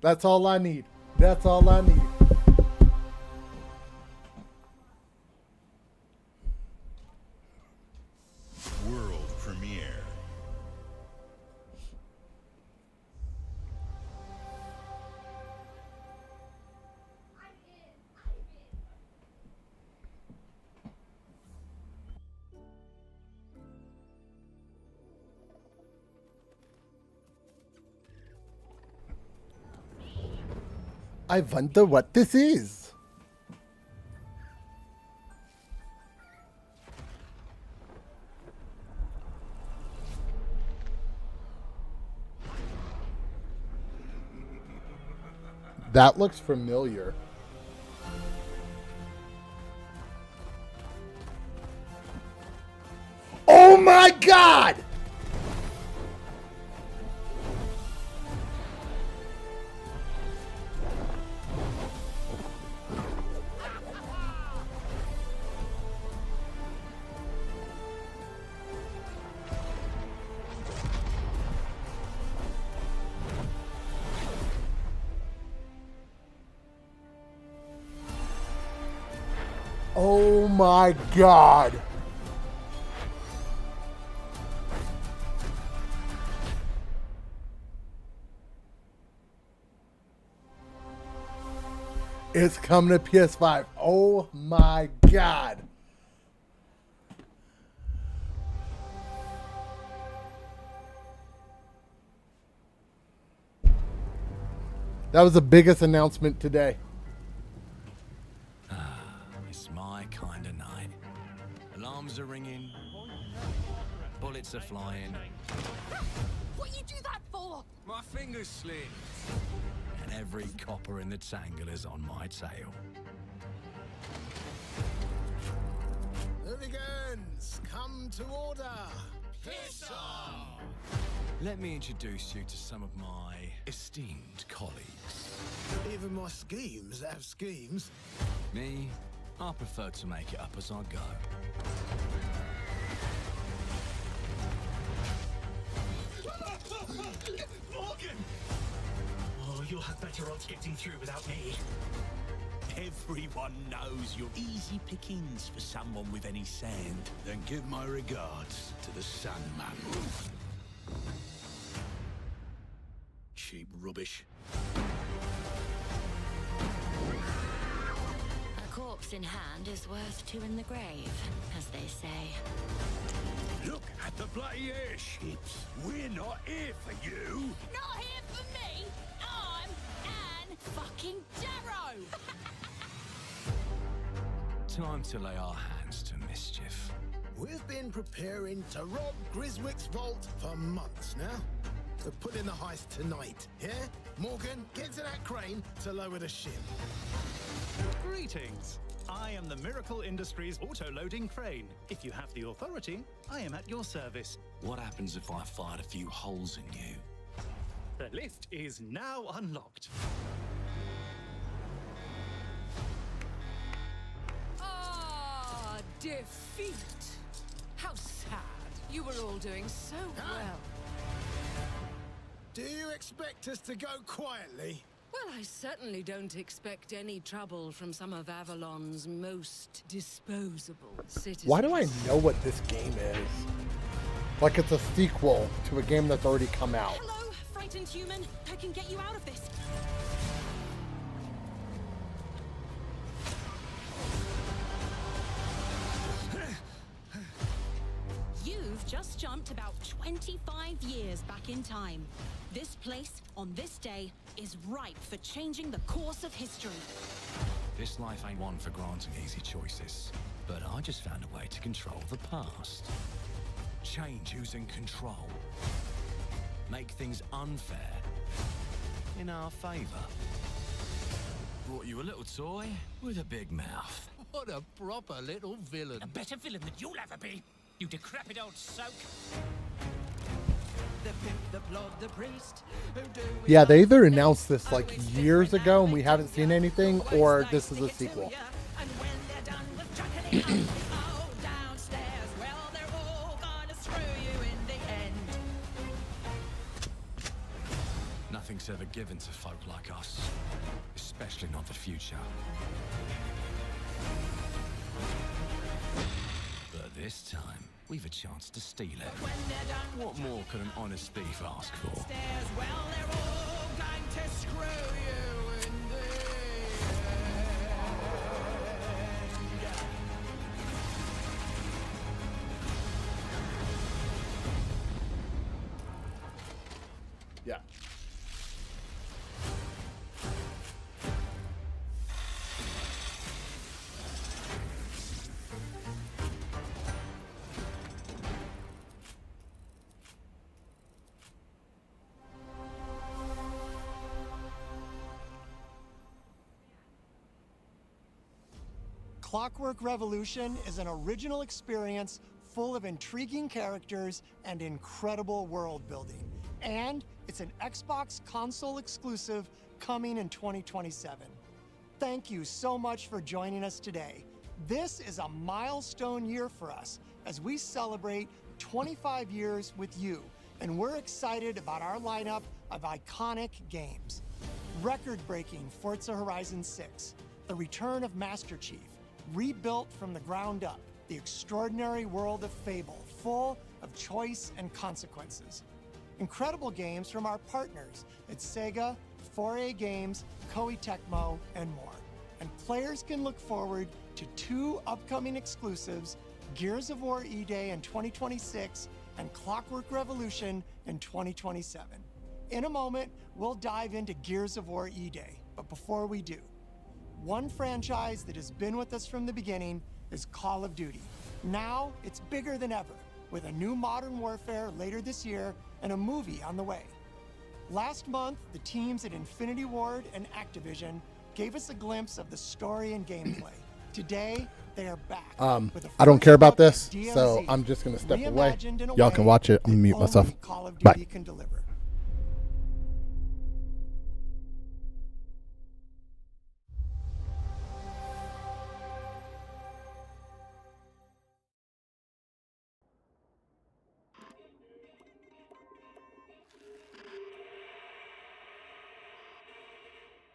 That's all I need. That's all I need. World premiere. I wonder what this is. That looks familiar. Oh my God! Oh my God. It's coming to PS5. Oh my God. That was the biggest announcement today. It's my kind of night. Alarms are ringing. Bullets are flying. What you do that for? My finger's slipped. And every copper in the tangle is on my tail. Hooligans, come to order. Piss off! Let me introduce you to some of my esteemed colleagues. Even my schemes have schemes. Me, I prefer to make it up as I go. Morgan! Oh, you'll have better odds getting through without me. Everyone knows you're easy pickings for someone with any sand. Then give my regards to the Sandman. Cheap rubbish. A corpse in hand is worth two in the grave, as they say. Look at the bloody airships. We're not here for you. Not here for me! I'm Anne fucking Darrow! Time to lay our hands to mischief. We've been preparing to rob Griswick's vault for months now. We're putting the heist tonight, yeah? Morgan, get to that crane to lower the ship. Greetings. I am the Miracle Industries auto-loading crane. If you have the authority, I am at your service. What happens if I fired a few holes in you? The lift is now unlocked. Ah, defeat. How sad. You were all doing so well. Do you expect us to go quietly? Well, I certainly don't expect any trouble from some of Avalon's most disposable citizens. Why do I know what this game is? Like it's a sequel to a game that's already come out. Hello, frightened human. I can get you out of this. You've just jumped about 25 years back in time. This place, on this day, is ripe for changing the course of history. This life ain't one for granting easy choices, but I just found a way to control the past. Change who's in control. Make things unfair in our favor. Brought you a little toy with a big mouth. What a proper little villain. A better villain than you'll ever be, you decrepit old soak. The pimp, the blood, the priest. Yeah, they either announced this like years ago and we haven't seen anything, or this is a sequel. And when they're done with chucking it all downstairs, well, they're all gonna screw you in the end. Nothing's ever given to folk like us, especially not the future. But this time, we've a chance to steal it. What more could an honest thief ask for? Well, they're all going to screw you in the Yeah. Clockwork Revolution is an original experience full of intriguing characters and incredible world building. And it's an Xbox console exclusive coming in 2027. Thank you so much for joining us today. This is a milestone year for us as we celebrate 25 years with you, and we're excited about our lineup of iconic games. Record-breaking Forza Horizon 6, the return of Master Chief, rebuilt from the ground up, the extraordinary world of Fable, full of choice and consequences. Incredible games from our partners at Sega, 4A Games, Koei Tecmo, and more. And players can look forward to 2 upcoming exclusives, Gears of War E-Day in 2026 and Clockwork Revolution in 2027. In a moment, we'll dive into Gears of War E-Day, but before we do, one franchise that has been with us from the beginning is Call of Duty. Now, it's bigger than ever, with a new Modern Warfare later this year and a movie on the way. Last month, the teams at Infinity Ward and Activision gave us a glimpse of the story and gameplay. Today, they are back. With a I don't care about first this, look at so DMZ, I'm just gonna step away. reimagined in a Y'all can way watch it. I'm gonna mute only myself. Call of Bye. Duty can deliver.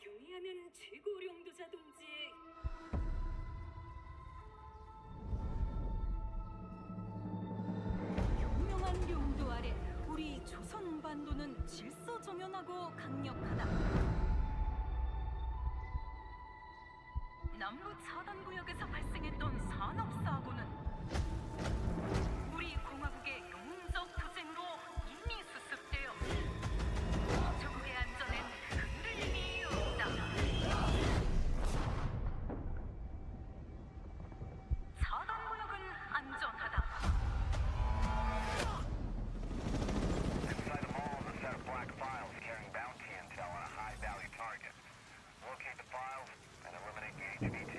경의하는 최고령도자 동지의 유명한 용도 아래 우리 조선 반도는 질서정연하고 강력하다. 남부 차단 구역에서 발생했던 산업사고는 우리 공화국의 영웅적 투쟁으로 이미 수습되어 조국의 안전엔 흔들림이 없다. 차단 구역은 안전하다. Inside the mall is a set of black files carrying bounty intel on a high-value target. Locate the files and eliminate the HVT.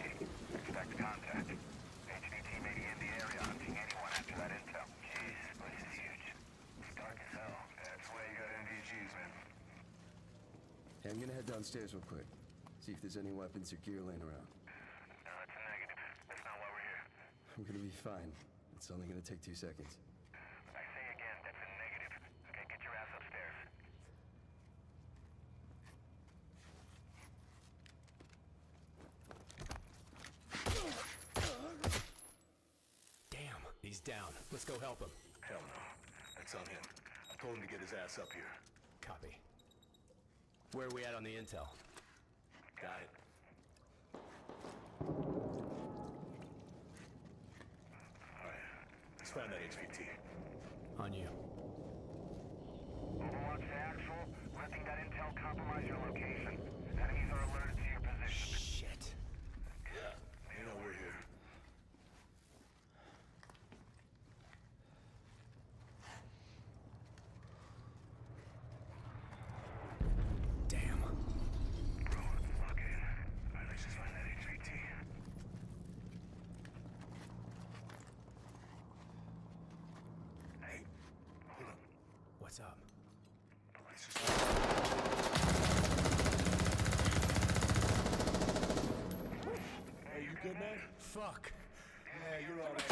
Expect contact. HVT may be in the area hunting anyone after that intel. Jeez, this is huge. It's dark as hell. That's why you got NVGs, man. Hey, I'm gonna head downstairs real quick. See if there's any weapons or gear laying around. No, it's a negative. That's not why we're here. I'm gonna be fine. It's only gonna take 2 seconds. I say again, that's a negative. Okay, get your ass upstairs. Damn, he's down. Let's go help him. Hell no. That's on him. I told him to get his ass up here. Copy. Where are we at on the intel? Got it. Alright. Let's find that HVT. On you. Overwatch to actual. Letting that intel compromise your location. Enemies are alerted to your position. Shit. Yeah, you know we're here. Damn. Okay. Alright, let's just find that HVT. Hey, hold up. What's up? Let's just... Hey, you good, man? Fuck. Yeah, you're all right.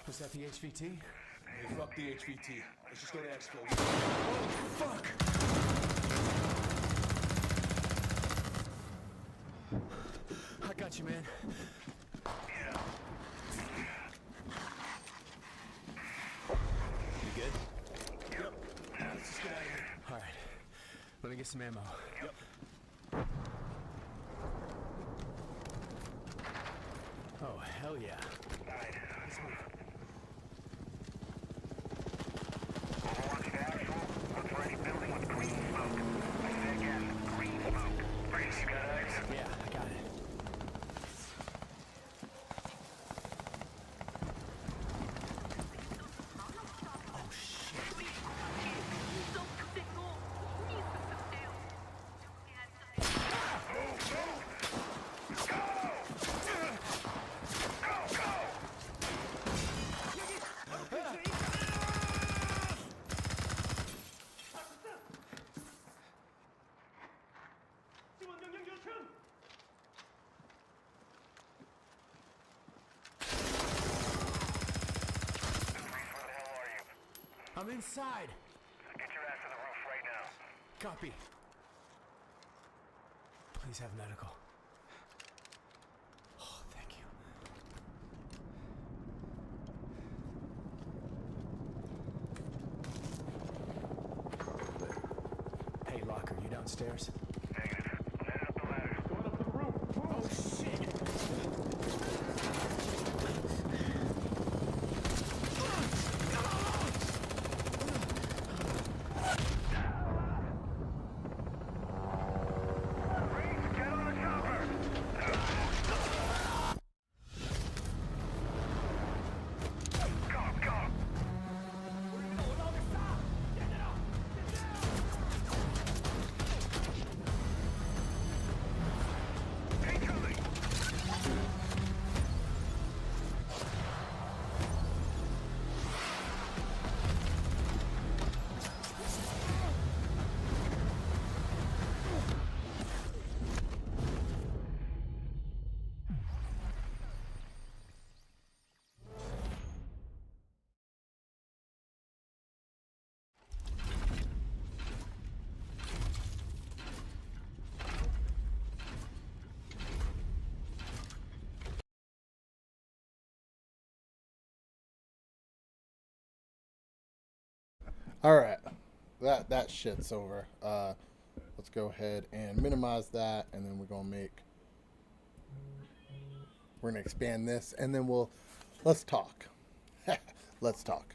Was that the HVT? Hey, fuck the HVT. Let's just go to Expo. Oh, fuck! I got you, man. Yeah. You good? Yep. Let's just get out of here. All right. Let me get some ammo. Yep. Oh, hell yeah. Alright, let's move. Overwatch to actual. Look for any building with green smoke. I say again, green smoke. Freeze, you got eyes? Yeah, I got it. Oh, shit. I'm inside. Get your ass to the roof right now. Copy. Please have medical. Oh, thank you. Hey, Locker, you downstairs? Negative. All right, that shit's over. Let's go ahead and minimize that, and then we're gonna expand this, and then let's talk. Let's talk.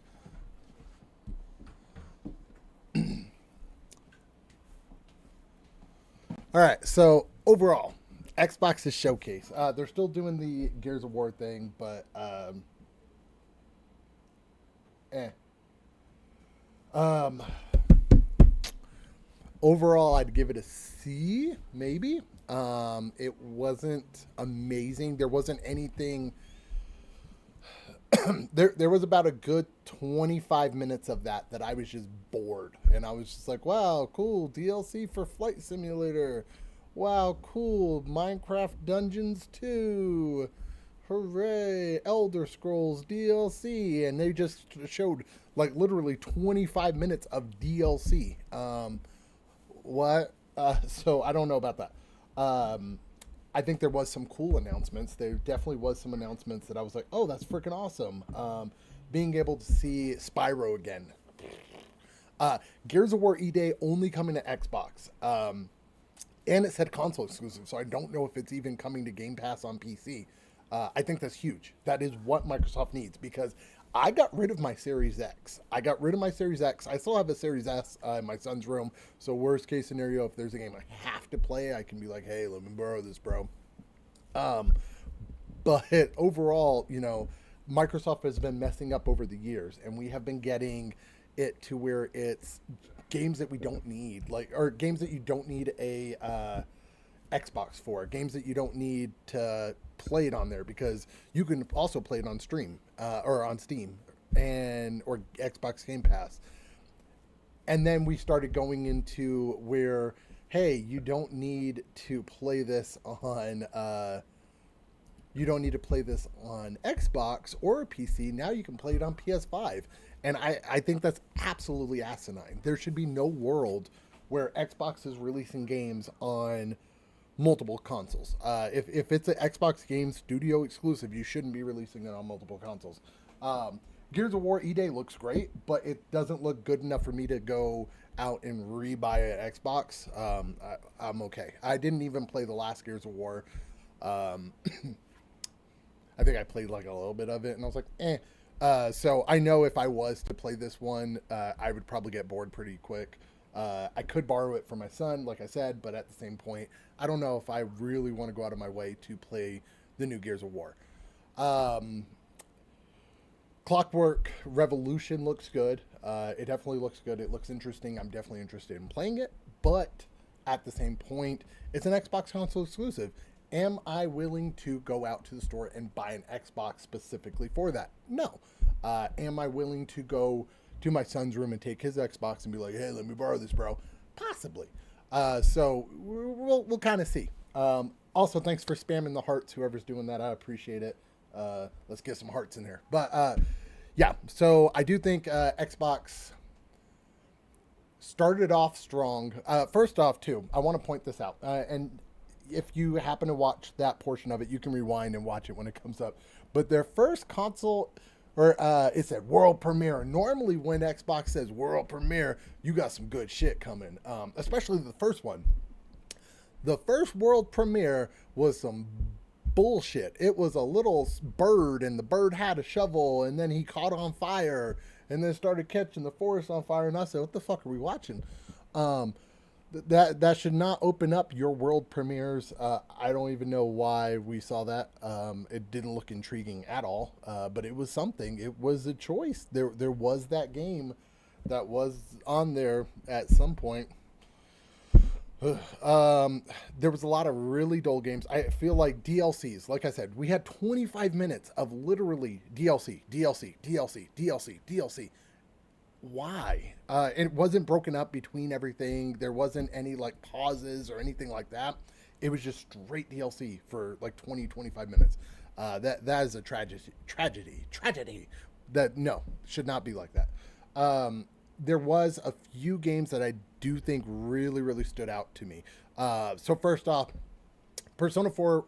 All right, so overall, Xbox's showcase. They're still doing the Gears of War thing, but overall, I'd give it a C, maybe. It wasn't amazing. There wasn't anything. There was about a good 25 minutes of that I was just bored, and I was just like, wow, cool, DLC for Flight Simulator. Wow, cool, Minecraft Dungeons 2. Hooray, Elder Scrolls DLC. And they just showed like literally 25 minutes of DLC. So I don't know about that. I think there was some cool announcements. There definitely was some announcements that I was like, oh, that's freaking awesome. Being able to see Spyro again. Gears of War E-Day only coming to Xbox. And it said console exclusive, so I don't know if it's even coming to Game Pass on PC. I think that's huge. That is what Microsoft needs, because I got rid of my Series X. I still have a Series S in my son's room. So worst case scenario, if there's a game I have to play, I can be like, hey, let me borrow this, bro. But overall, Microsoft has been messing up over the years, and we have been getting it to where it's games that we don't need, or games that you don't need a Xbox for, games that you don't need to play it on there, because you can also play it on stream or on Steam or Xbox Game Pass. And then we started going into where, hey, you don't need to play this on Xbox or PC. Now you can play it on PS5. And I think that's absolutely asinine. There should be no world where Xbox is releasing games on multiple consoles. If it's an Xbox Game Studio exclusive, you shouldn't be releasing it on multiple consoles. Gears of War E-Day looks great, but it doesn't look good enough for me to go out and rebuy an Xbox. I'm okay. I didn't even play the last Gears of War. I think I played like a little bit of it, and I was like, eh. So I know if I was to play this one, I would probably get bored pretty quick. I could borrow it from my son, like I said, but at the same point, I don't know if I really want to go out of my way to play the new Gears of War. Clockwork Revolution looks good. It definitely looks good. It looks interesting. I'm definitely interested in playing it, but at the same point, it's an Xbox console exclusive. Am I willing to go out to the store and buy an Xbox specifically for that? No. Am I willing to go to my son's room and take his Xbox and be like, hey, let me borrow this, bro? Possibly. So we'll kind of see. Also, thanks for spamming the hearts, whoever's doing that. I appreciate it. Let's get some hearts in there. But yeah, so I do think Xbox started off strong. First off, too, I want to point this out. And if you happen to watch that portion of it, you can rewind and watch it when it comes up. But their first console, or it said world premiere. Normally when Xbox says world premiere, you got some good shit coming, especially the first one. The first world premiere was some bullshit. It was a little bird, and the bird had a shovel, and then he caught on fire, and then started catching the forest on fire, and I said, what the fuck are we watching? That should not open up your world premieres. I don't even know why we saw that. It didn't look intriguing at all, but it was something. It was a choice. There was that game that was on there at some point. There was a lot of really dull games. I feel like DLCs, like I said, we had 25 minutes of literally DLC. Why? It wasn't broken up between everything. There wasn't any like pauses or anything like that. It was just straight DLC for like 20-25 minutes. That is a tragedy. That should not be like that. There was a few games that I do think really stood out to me. So first off, Persona 4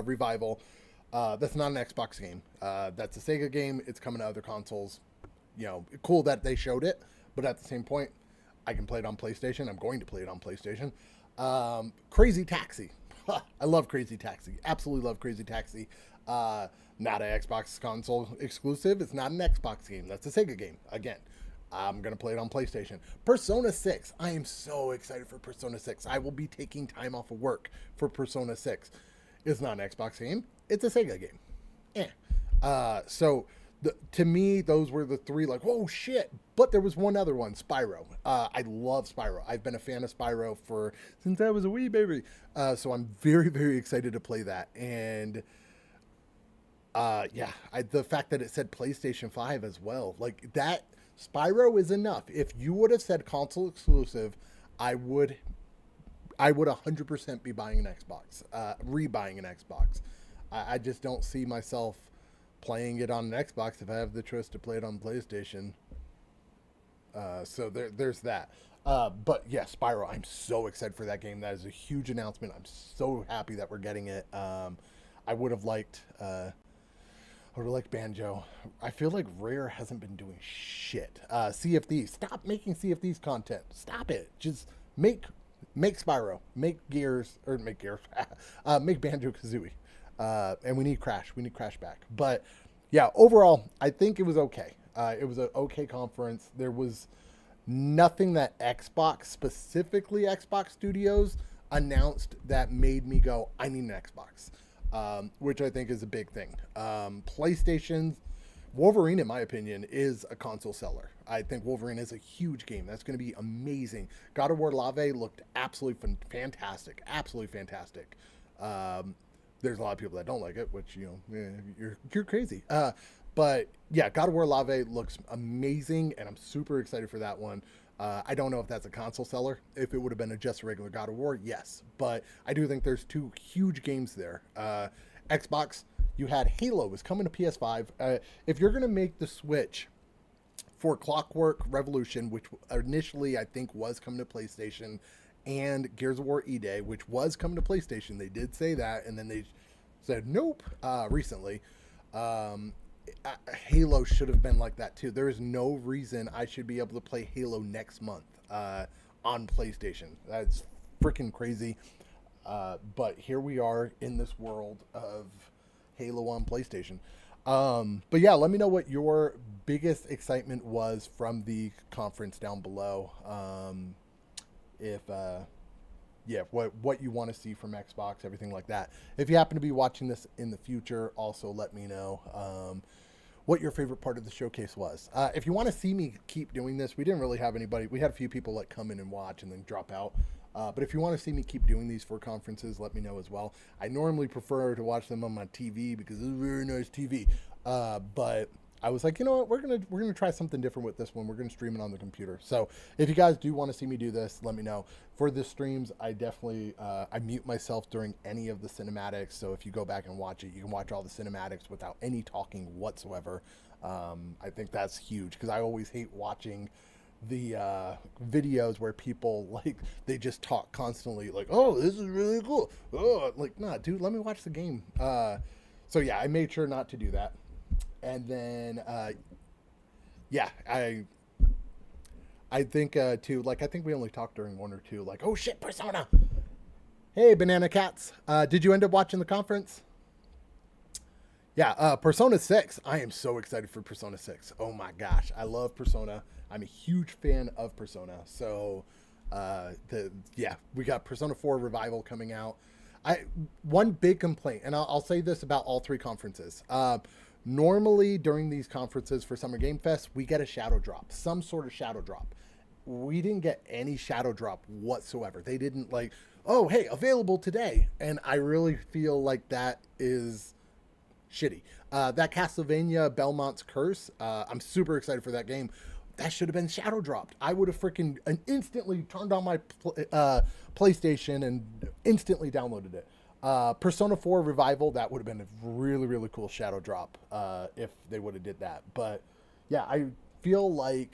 Revival. That's not an Xbox game. That's a Sega game. It's coming to other consoles. Cool that they showed it, but at the same point, I can play it on PlayStation. I'm going to play it on PlayStation. Crazy Taxi. I love Crazy Taxi. Absolutely love Crazy Taxi. Not an Xbox console exclusive. It's not an Xbox game. That's a Sega game. Again, I'm going to play it on PlayStation. Persona 6. I am so excited for Persona 6. I will be taking time off of work for Persona 6. It's not an Xbox game. It's a Sega game. So to me, those were the three, like, oh shit. But there was one other one, Spyro. I love Spyro. I've been a fan of Spyro since I was a wee baby. So I'm very, very excited to play that. And the fact that it said PlayStation 5 as well, like that, Spyro is enough. If you would have said console exclusive, I would 100% be buying an Xbox, rebuying an Xbox. I just don't see myself playing it on an Xbox if I have the choice to play it on PlayStation. So there's that. But yeah, Spyro, I'm so excited for that game. That is a huge announcement. I'm so happy that we're getting it. I would have liked Banjo. I feel like Rare hasn't been doing shit. Sea of Thieves. Stop making Sea of Thieves content. Stop it. Just make Spyro. Make Banjo-Kazooie. And we need Crash. We need Crash back. But yeah, overall, I think it was okay. It was an okay conference. There was nothing that Xbox, specifically Xbox Studios, announced that made me go, I need an Xbox. Which I think is a big thing. PlayStation's Wolverine, in my opinion, is a console seller. I think Wolverine is a huge game. That's going to be amazing. God of War Lave looked absolutely fantastic. Absolutely fantastic. There's a lot of people that don't like it, which, you're crazy. But yeah, God of War Lave looks amazing, and I'm super excited for that one. I don't know if that's a console seller. If it would have been just a regular God of War, yes. But I do think there's two huge games there. Xbox, you had Halo was coming to PS5. If you're going to make the switch for Clockwork Revolution, which initially I think was coming to PlayStation, and Gears of War E-Day, which was coming to PlayStation, they did say that, and then they said nope recently. Halo should have been like that too. There is no reason I should be able to play Halo next month on PlayStation. That's freaking crazy. But here we are in this world of Halo on PlayStation. But yeah, let me know what your biggest excitement was from the conference down below. What you want to see from Xbox, everything like that. If you happen to be watching this in the future, also let me know what your favorite part of the showcase was. If you want to see me keep doing this, we didn't really have anybody. We had a few people that come in and watch and then drop out. But if you want to see me keep doing these for conferences, let me know as well. I normally prefer to watch them on my TV because it's very nice TV. But I was like, you know what, we're gonna try something different with this one. We're gonna stream it on the computer. So if you guys do want to see me do this, let me know. For the streams, I definitely I mute myself during any of the cinematics. So if you go back and watch it, you can watch all the cinematics without any talking whatsoever. I think that's huge because I always hate watching the videos where people like they just talk constantly, like, oh, this is really cool. Oh, like, nah, dude, let me watch the game. So yeah, I made sure not to do that. And then, I think, too, like, I think we only talked during one or two, like, oh shit, Persona. Hey, Banana Cats. Did you end up watching the conference? Yeah, Persona 6. I am so excited for Persona 6. Oh my gosh. I love Persona. I'm a huge fan of Persona. So, we got Persona 4 Revival coming out. One big complaint, and I'll say this about all three conferences. Normally during these conferences for Summer Game Fest, we get a shadow drop, some sort of shadow drop. We didn't get any shadow drop whatsoever. They didn't like, oh, hey, available today. And I really feel like that is shitty. That Castlevania Belmont's Curse, I'm super excited for that game. That should have been shadow dropped. I would have freaking instantly turned on my PlayStation and instantly downloaded it. Persona 4 Revival, that would have been a really, really cool shadow drop if they would have did that. But yeah, I feel like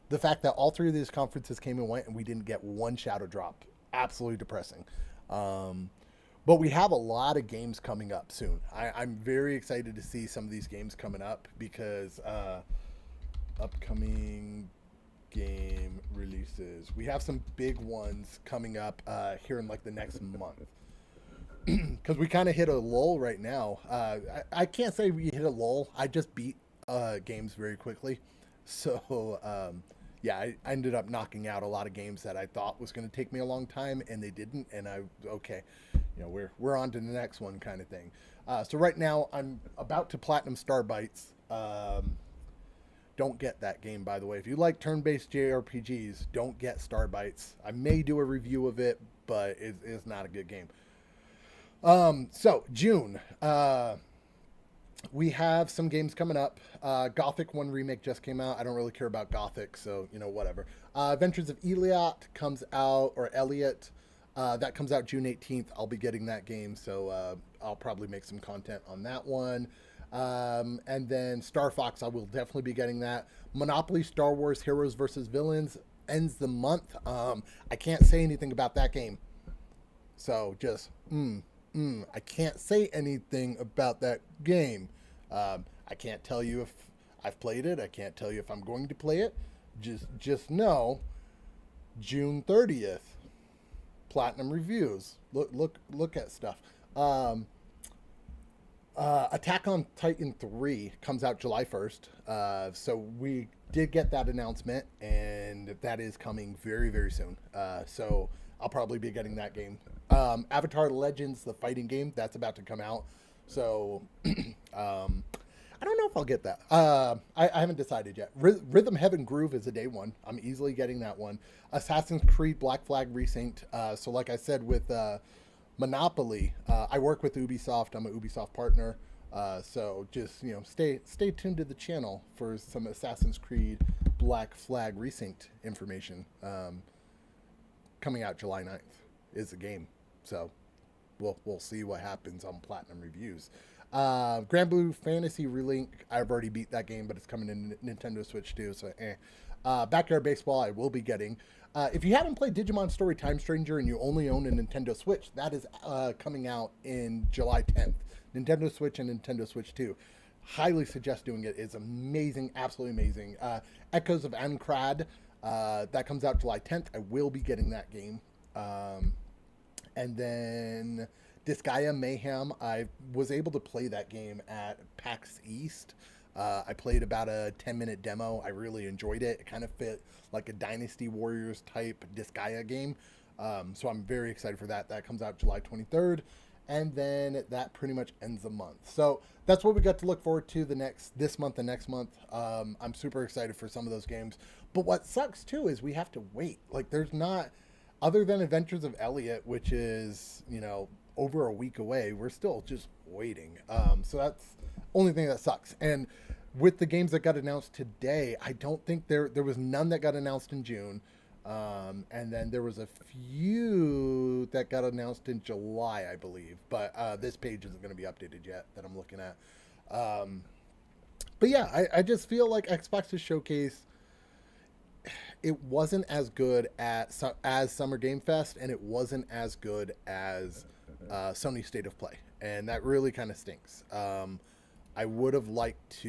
the fact that all three of these conferences came and went and we didn't get one shadow drop, absolutely depressing. But we have a lot of games coming up soon. I'm very excited to see some of these games coming up because upcoming game releases. We have some big ones coming up here in like the next month. Because we kind of hit a lull right now. I can't say we hit a lull. I just beat games very quickly. So, yeah, I ended up knocking out a lot of games that I thought was going to take me a long time, and they didn't. And okay, you know, we're on to the next one kind of thing. So right now, I'm about to platinum Starbites. Don't get that game, by the way. If you like turn-based JRPGs, don't get Starbites. I may do a review of it, but it's not a good game. So June, we have some games coming up. Gothic 1 Remake just came out. I don't really care about Gothic, so, you know, whatever. Adventures of Eliot comes out, or Elliot. That comes out June 18th. I'll be getting that game, so I'll probably make some content on that one. And then Star Fox, I will definitely be getting that. Monopoly Star Wars Heroes vs. Villains ends the month. I can't say anything about that game. So just, I can't say anything about that game. I can't tell you if I've played it. I can't tell you if I'm going to play it. Just know, June 30th, Platinum Reviews. Look at stuff. Attack on Titan 3 comes out July 1st. So we did get that announcement, and that is coming very, very soon. So I'll probably be getting that game. Avatar Legends, the fighting game, that's about to come out. So I don't know if I'll get that. I haven't decided yet. Rhythm Heaven Groove is a day one. I'm easily getting that one. Assassin's Creed Black Flag Resynced. So like I said with Monopoly, I work with Ubisoft. I'm an Ubisoft partner. So just, you know, stay tuned to the channel for some Assassin's Creed Black Flag Resynced information. Coming out July 9th is the game. So we'll see what happens on Platinum Reviews. Grand Blue Fantasy Relink, I've already beat that game, but it's coming in Nintendo Switch too, so Backyard Baseball I will be getting. If you haven't played Digimon Story Time Stranger and you only own a Nintendo Switch, that is coming out in July 10th. Nintendo Switch and Nintendo Switch 2. Highly suggest doing it. It's amazing, absolutely amazing. Echoes of Ancrad, that comes out July 10th. I will be getting that game. And then Disgaea Mayhem, I was able to play that game at PAX East. I played about a 10-minute demo. I really enjoyed it. It kind of fit like a Dynasty Warriors type Disgaea game. So I'm very excited for that. That comes out July 23rd. And then that pretty much ends the month. So that's what we got to look forward to this month and next month. I'm super excited for some of those games. But what sucks too is we have to wait. Like there's not, other than Adventures of Elliot, which is, you know, over a week away, we're still just waiting. So that's the only thing that sucks. And with the games that got announced today, I don't think there was none that got announced in June. And then there was a few that got announced in July, I believe. But this page isn't going to be updated yet that I'm looking at. But yeah, I just feel like Xbox's showcase, it wasn't as good as Summer Game Fest, and it wasn't as good as Sony State of Play. And that really kind of stinks. I would have liked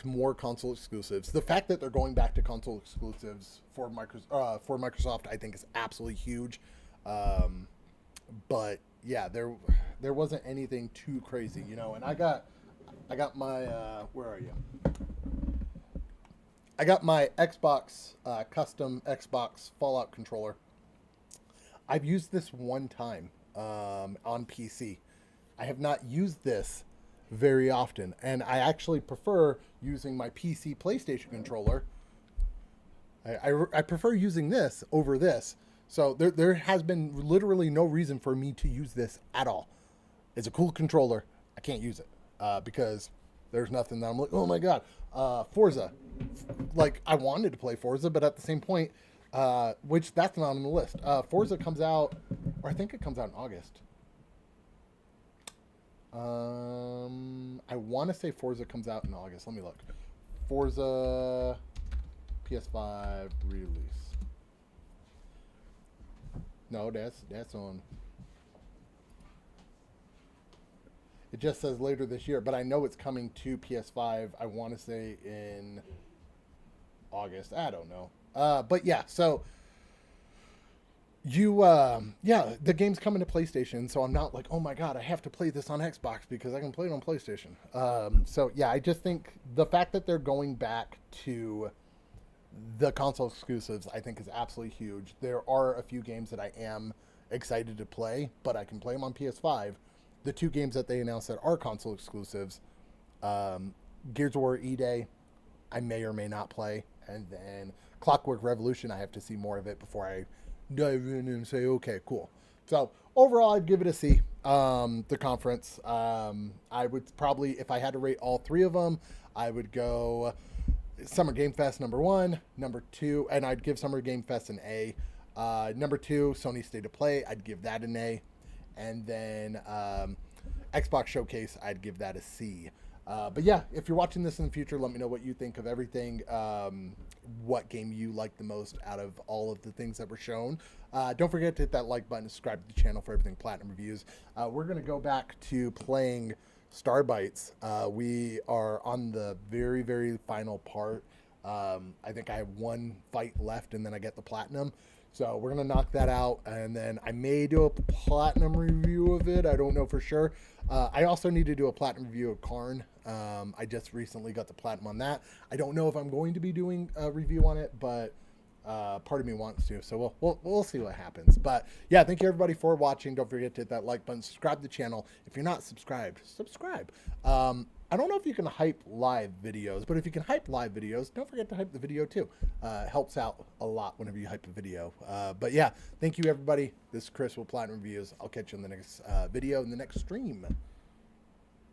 more console exclusives. The fact that they're going back to console exclusives for Microsoft, I think is absolutely huge. But yeah, there wasn't anything too crazy, you know. And I got my where are you? I got my Xbox custom Xbox Fallout controller. I've used this one time on PC. I have not used this very often, and I actually prefer using my PC PlayStation controller. I prefer using this over this. So there has been literally no reason for me to use this at all. It's a cool controller. I can't use it because there's nothing that I'm like, oh my god. Forza. Like, I wanted to play Forza, but at the same point, which that's not on the list. Forza comes out, or I think it comes out in August. I want to say Forza comes out in August. Let me look. Forza PS5 release. No, that's on. It just says later this year, but I know it's coming to PS5. I want to say in August. I don't know. But yeah, so the game's coming to PlayStation, so I'm not like, oh my god, I have to play this on Xbox because I can play it on PlayStation. So yeah, I just think the fact that they're going back to the console exclusives, I think is absolutely huge. There are a few games that I am excited to play, but I can play them on PS5. The 2 games that they announced that are console exclusives, Gears of War E-Day, I may or may not play, and then Clockwork Revolution, I have to see more of it before I dive in and say, okay, cool. So overall, I'd give it a C. The conference, I would probably, if I had to rate all 3 of them, I would go Summer Game Fest number 1, number 2, and I'd give Summer Game Fest an A. Number 2, Sony State of Play, I'd give that an A. And then Xbox Showcase, I'd give that a C. But yeah, if you're watching this in the future, let me know what you think of everything. What game you like the most out of all of the things that were shown. Don't forget to hit that like button, subscribe to the channel for everything Platinum Reviews. We're going to go back to playing Starbites. We are on the very, very final part. I think I have 1 fight left and then I get the Platinum. So we're going to knock that out, and then I may do a Platinum review of it. I don't know for sure. I also need to do a Platinum review of Karn. I just recently got the Platinum on that. I don't know if I'm going to be doing a review on it, but part of me wants to. So we'll see what happens. But yeah, thank you everybody for watching. Don't forget to hit that like button, subscribe to the channel. If you're not subscribed, subscribe. I don't know if you can hype live videos, but if you can hype live videos, don't forget to hype the video too. Helps out a lot whenever you hype a video. But yeah, thank you everybody. This is Chris with Platinum Reviews. I'll catch you in the next video, in the next stream.